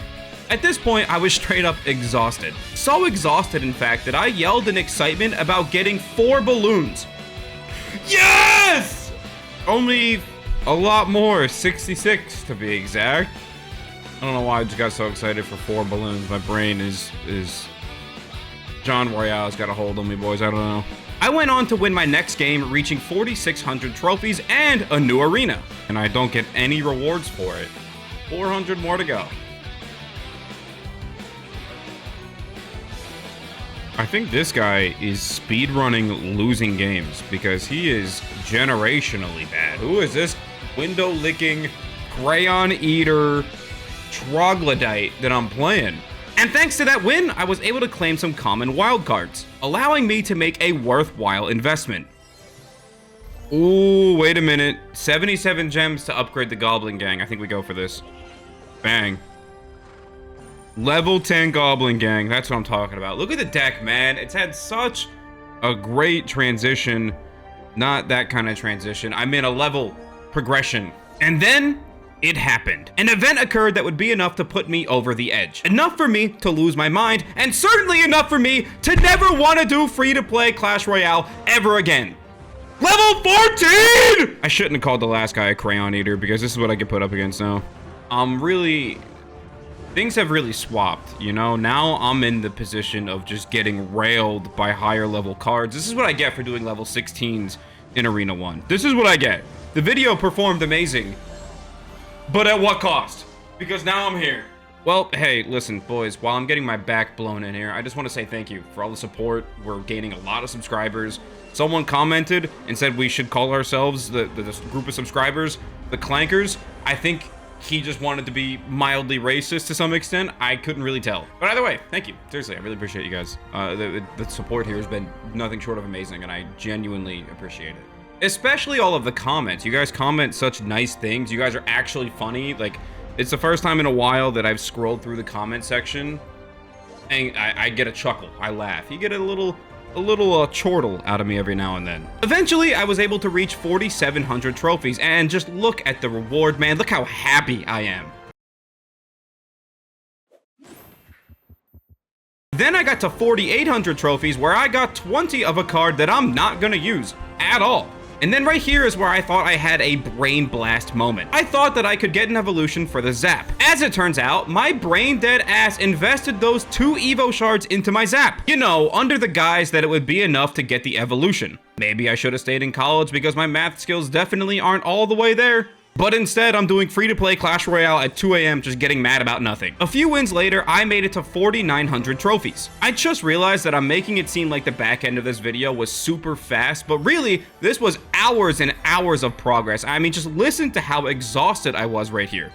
At this point, I was straight up exhausted. So exhausted, in fact, that I yelled in excitement about getting 4 balloons. Yes! Only a lot more, 66 to be exact. I don't know why I just got so excited for 4 balloons. My brain is... John Royale's got a hold on me, boys. I don't know. I went on to win my next game, reaching 4,600 trophies and a new arena. And I don't get any rewards for it. 400 more to go. I think this guy is speedrunning losing games because he is generationally bad. Who is this window-licking, crayon-eater troglodyte that I'm playing? And thanks to that win, I was able to claim some common wildcards, allowing me to make a worthwhile investment. Ooh, wait a minute. 77 gems to upgrade the Goblin Gang. I think we go for this. Bang. Level 10 Goblin Gang. That's what I'm talking about. Look at the deck, man. It's had such a great transition. Not that kind of transition. I'm in a level progression. And then... it happened. An event occurred that would be enough to put me over the edge. Enough for me to lose my mind, and certainly enough for me to never want to do free-to-play Clash Royale ever again. Level 14! I shouldn't have called the last guy a crayon eater, because this is what I get put up against now. Things have really swapped, you know? Now I'm in the position of just getting railed by higher level cards. This is what I get for doing level 16s in Arena 1. This is what I get. The video performed amazing. But at what cost? Because now I'm here. Well, hey, listen, boys, while I'm getting my back blown in here, I just want to say thank you for all the support. We're gaining a lot of subscribers. Someone commented and said we should call ourselves, the group of subscribers, the Clankers. I think he just wanted to be mildly racist to some extent. I couldn't really tell. But either way, thank you. Seriously, I really appreciate you guys. The support here has been nothing short of amazing, and I genuinely appreciate it. Especially all of the comments. You guys comment such nice things. You guys are actually funny. Like, It's the first time in a while that I've scrolled through the comment section and I get a chuckle. I laugh. You get a little chortle out of me every now and then. Eventually, I was able to reach 4,700 trophies, and just look at the reward, man. Look how happy I am. Then I got to 4,800 trophies, where I got 20 of a card that I'm not gonna use at all. And then right here is where I thought I had a brain blast moment. I thought that I could get an evolution for the Zap. As it turns out, my brain dead ass invested those 2 Evo shards into my Zap. You know, under the guise that it would be enough to get the evolution. Maybe I should have stayed in college because my math skills definitely aren't all the way there. But instead, I'm doing free-to-play Clash Royale at 2 a.m. just getting mad about nothing. A few wins later, I made it to 4,900 trophies. I just realized that I'm making it seem like the back end of this video was super fast, but really, this was hours and hours of progress. I mean, just listen to how exhausted I was right here.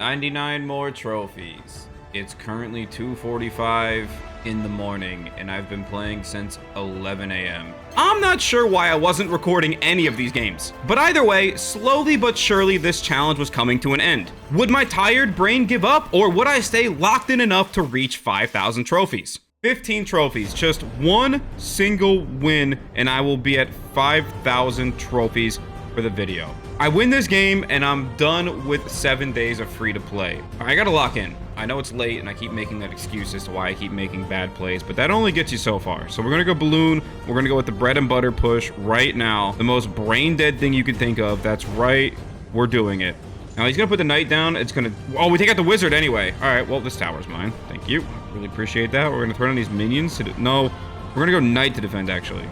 99 more trophies. It's currently 2:45 in the morning, and I've been playing since 11 a.m. I'm not sure why I wasn't recording any of these games. But either way, slowly but surely this challenge was coming to an end. Would my tired brain give up, or would I stay locked in enough to reach 5,000 trophies? 15 trophies, just one single win, and I will be at 5,000 trophies for the video. I win this game, and I'm done with 7 days of free to play. I gotta lock in. I know it's late, and I keep making that excuse as to why I keep making bad plays, but that only gets you so far. So we're gonna go balloon. We're gonna go with the bread and butter push right now. The most brain dead thing you can think of. That's right. We're doing it. Now he's gonna put the knight down. It's gonna... Oh, we take out the wizard anyway. All right, well, this tower's mine. Thank you. Really appreciate that. We're gonna throw on these minions to... No, we're gonna go knight to defend, actually.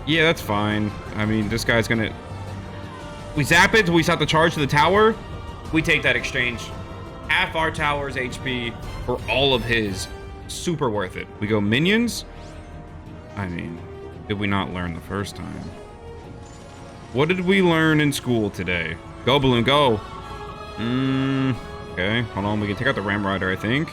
Yeah, that's fine. I mean, this guy's gonna... We zap it. We stop the charge to the tower. We take that exchange. Half our tower's HP for all of his. Super worth it. We go minions. I mean, did we not learn the first time? What did we learn in school today? Go, balloon, go. Okay, hold on. We can take out the Ram Rider, I think.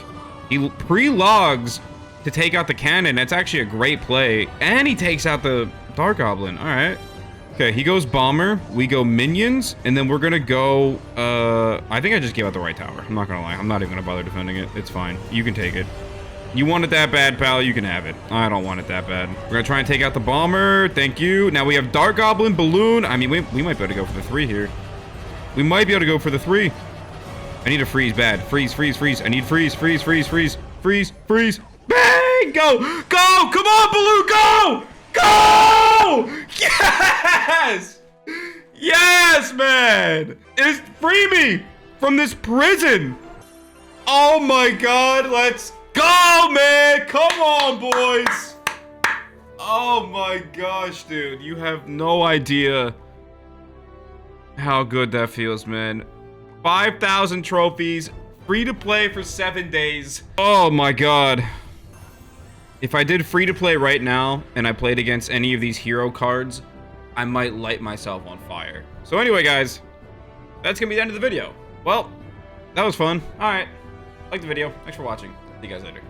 He pre-logs to take out the cannon. That's actually a great play. And he takes out the Dark Goblin. All right. Okay, he goes bomber, we go minions, and then we're gonna go, I think I just gave out the right tower. I'm not gonna lie. I'm not even gonna bother defending it. It's fine. You can take it. You want it that bad, pal? You can have it. I don't want it that bad. We're gonna try and take out the bomber. Thank you. Now we have Dark Goblin, Balloon. I mean, we might be able to go for the 3 here. We might be able to go for the 3. I need a freeze bad. Freeze, freeze, freeze. I need freeze, freeze, freeze, freeze, freeze, freeze. Bang! Go! Go! Come on, Balloon! Go! Go! Yes! Yes, man! It's free me from this prison! Oh my god, let's go, man! Come on, boys! Oh my gosh, dude. You have no idea how good that feels, man. 5,000 trophies, free to play for 7 days. Oh my god. If I did free to play right now and I played against any of these hero cards, I might light myself on fire. So anyway, guys, that's gonna be the end of the video. Well, that was fun. All right, like the video. Thanks for watching. See you guys later.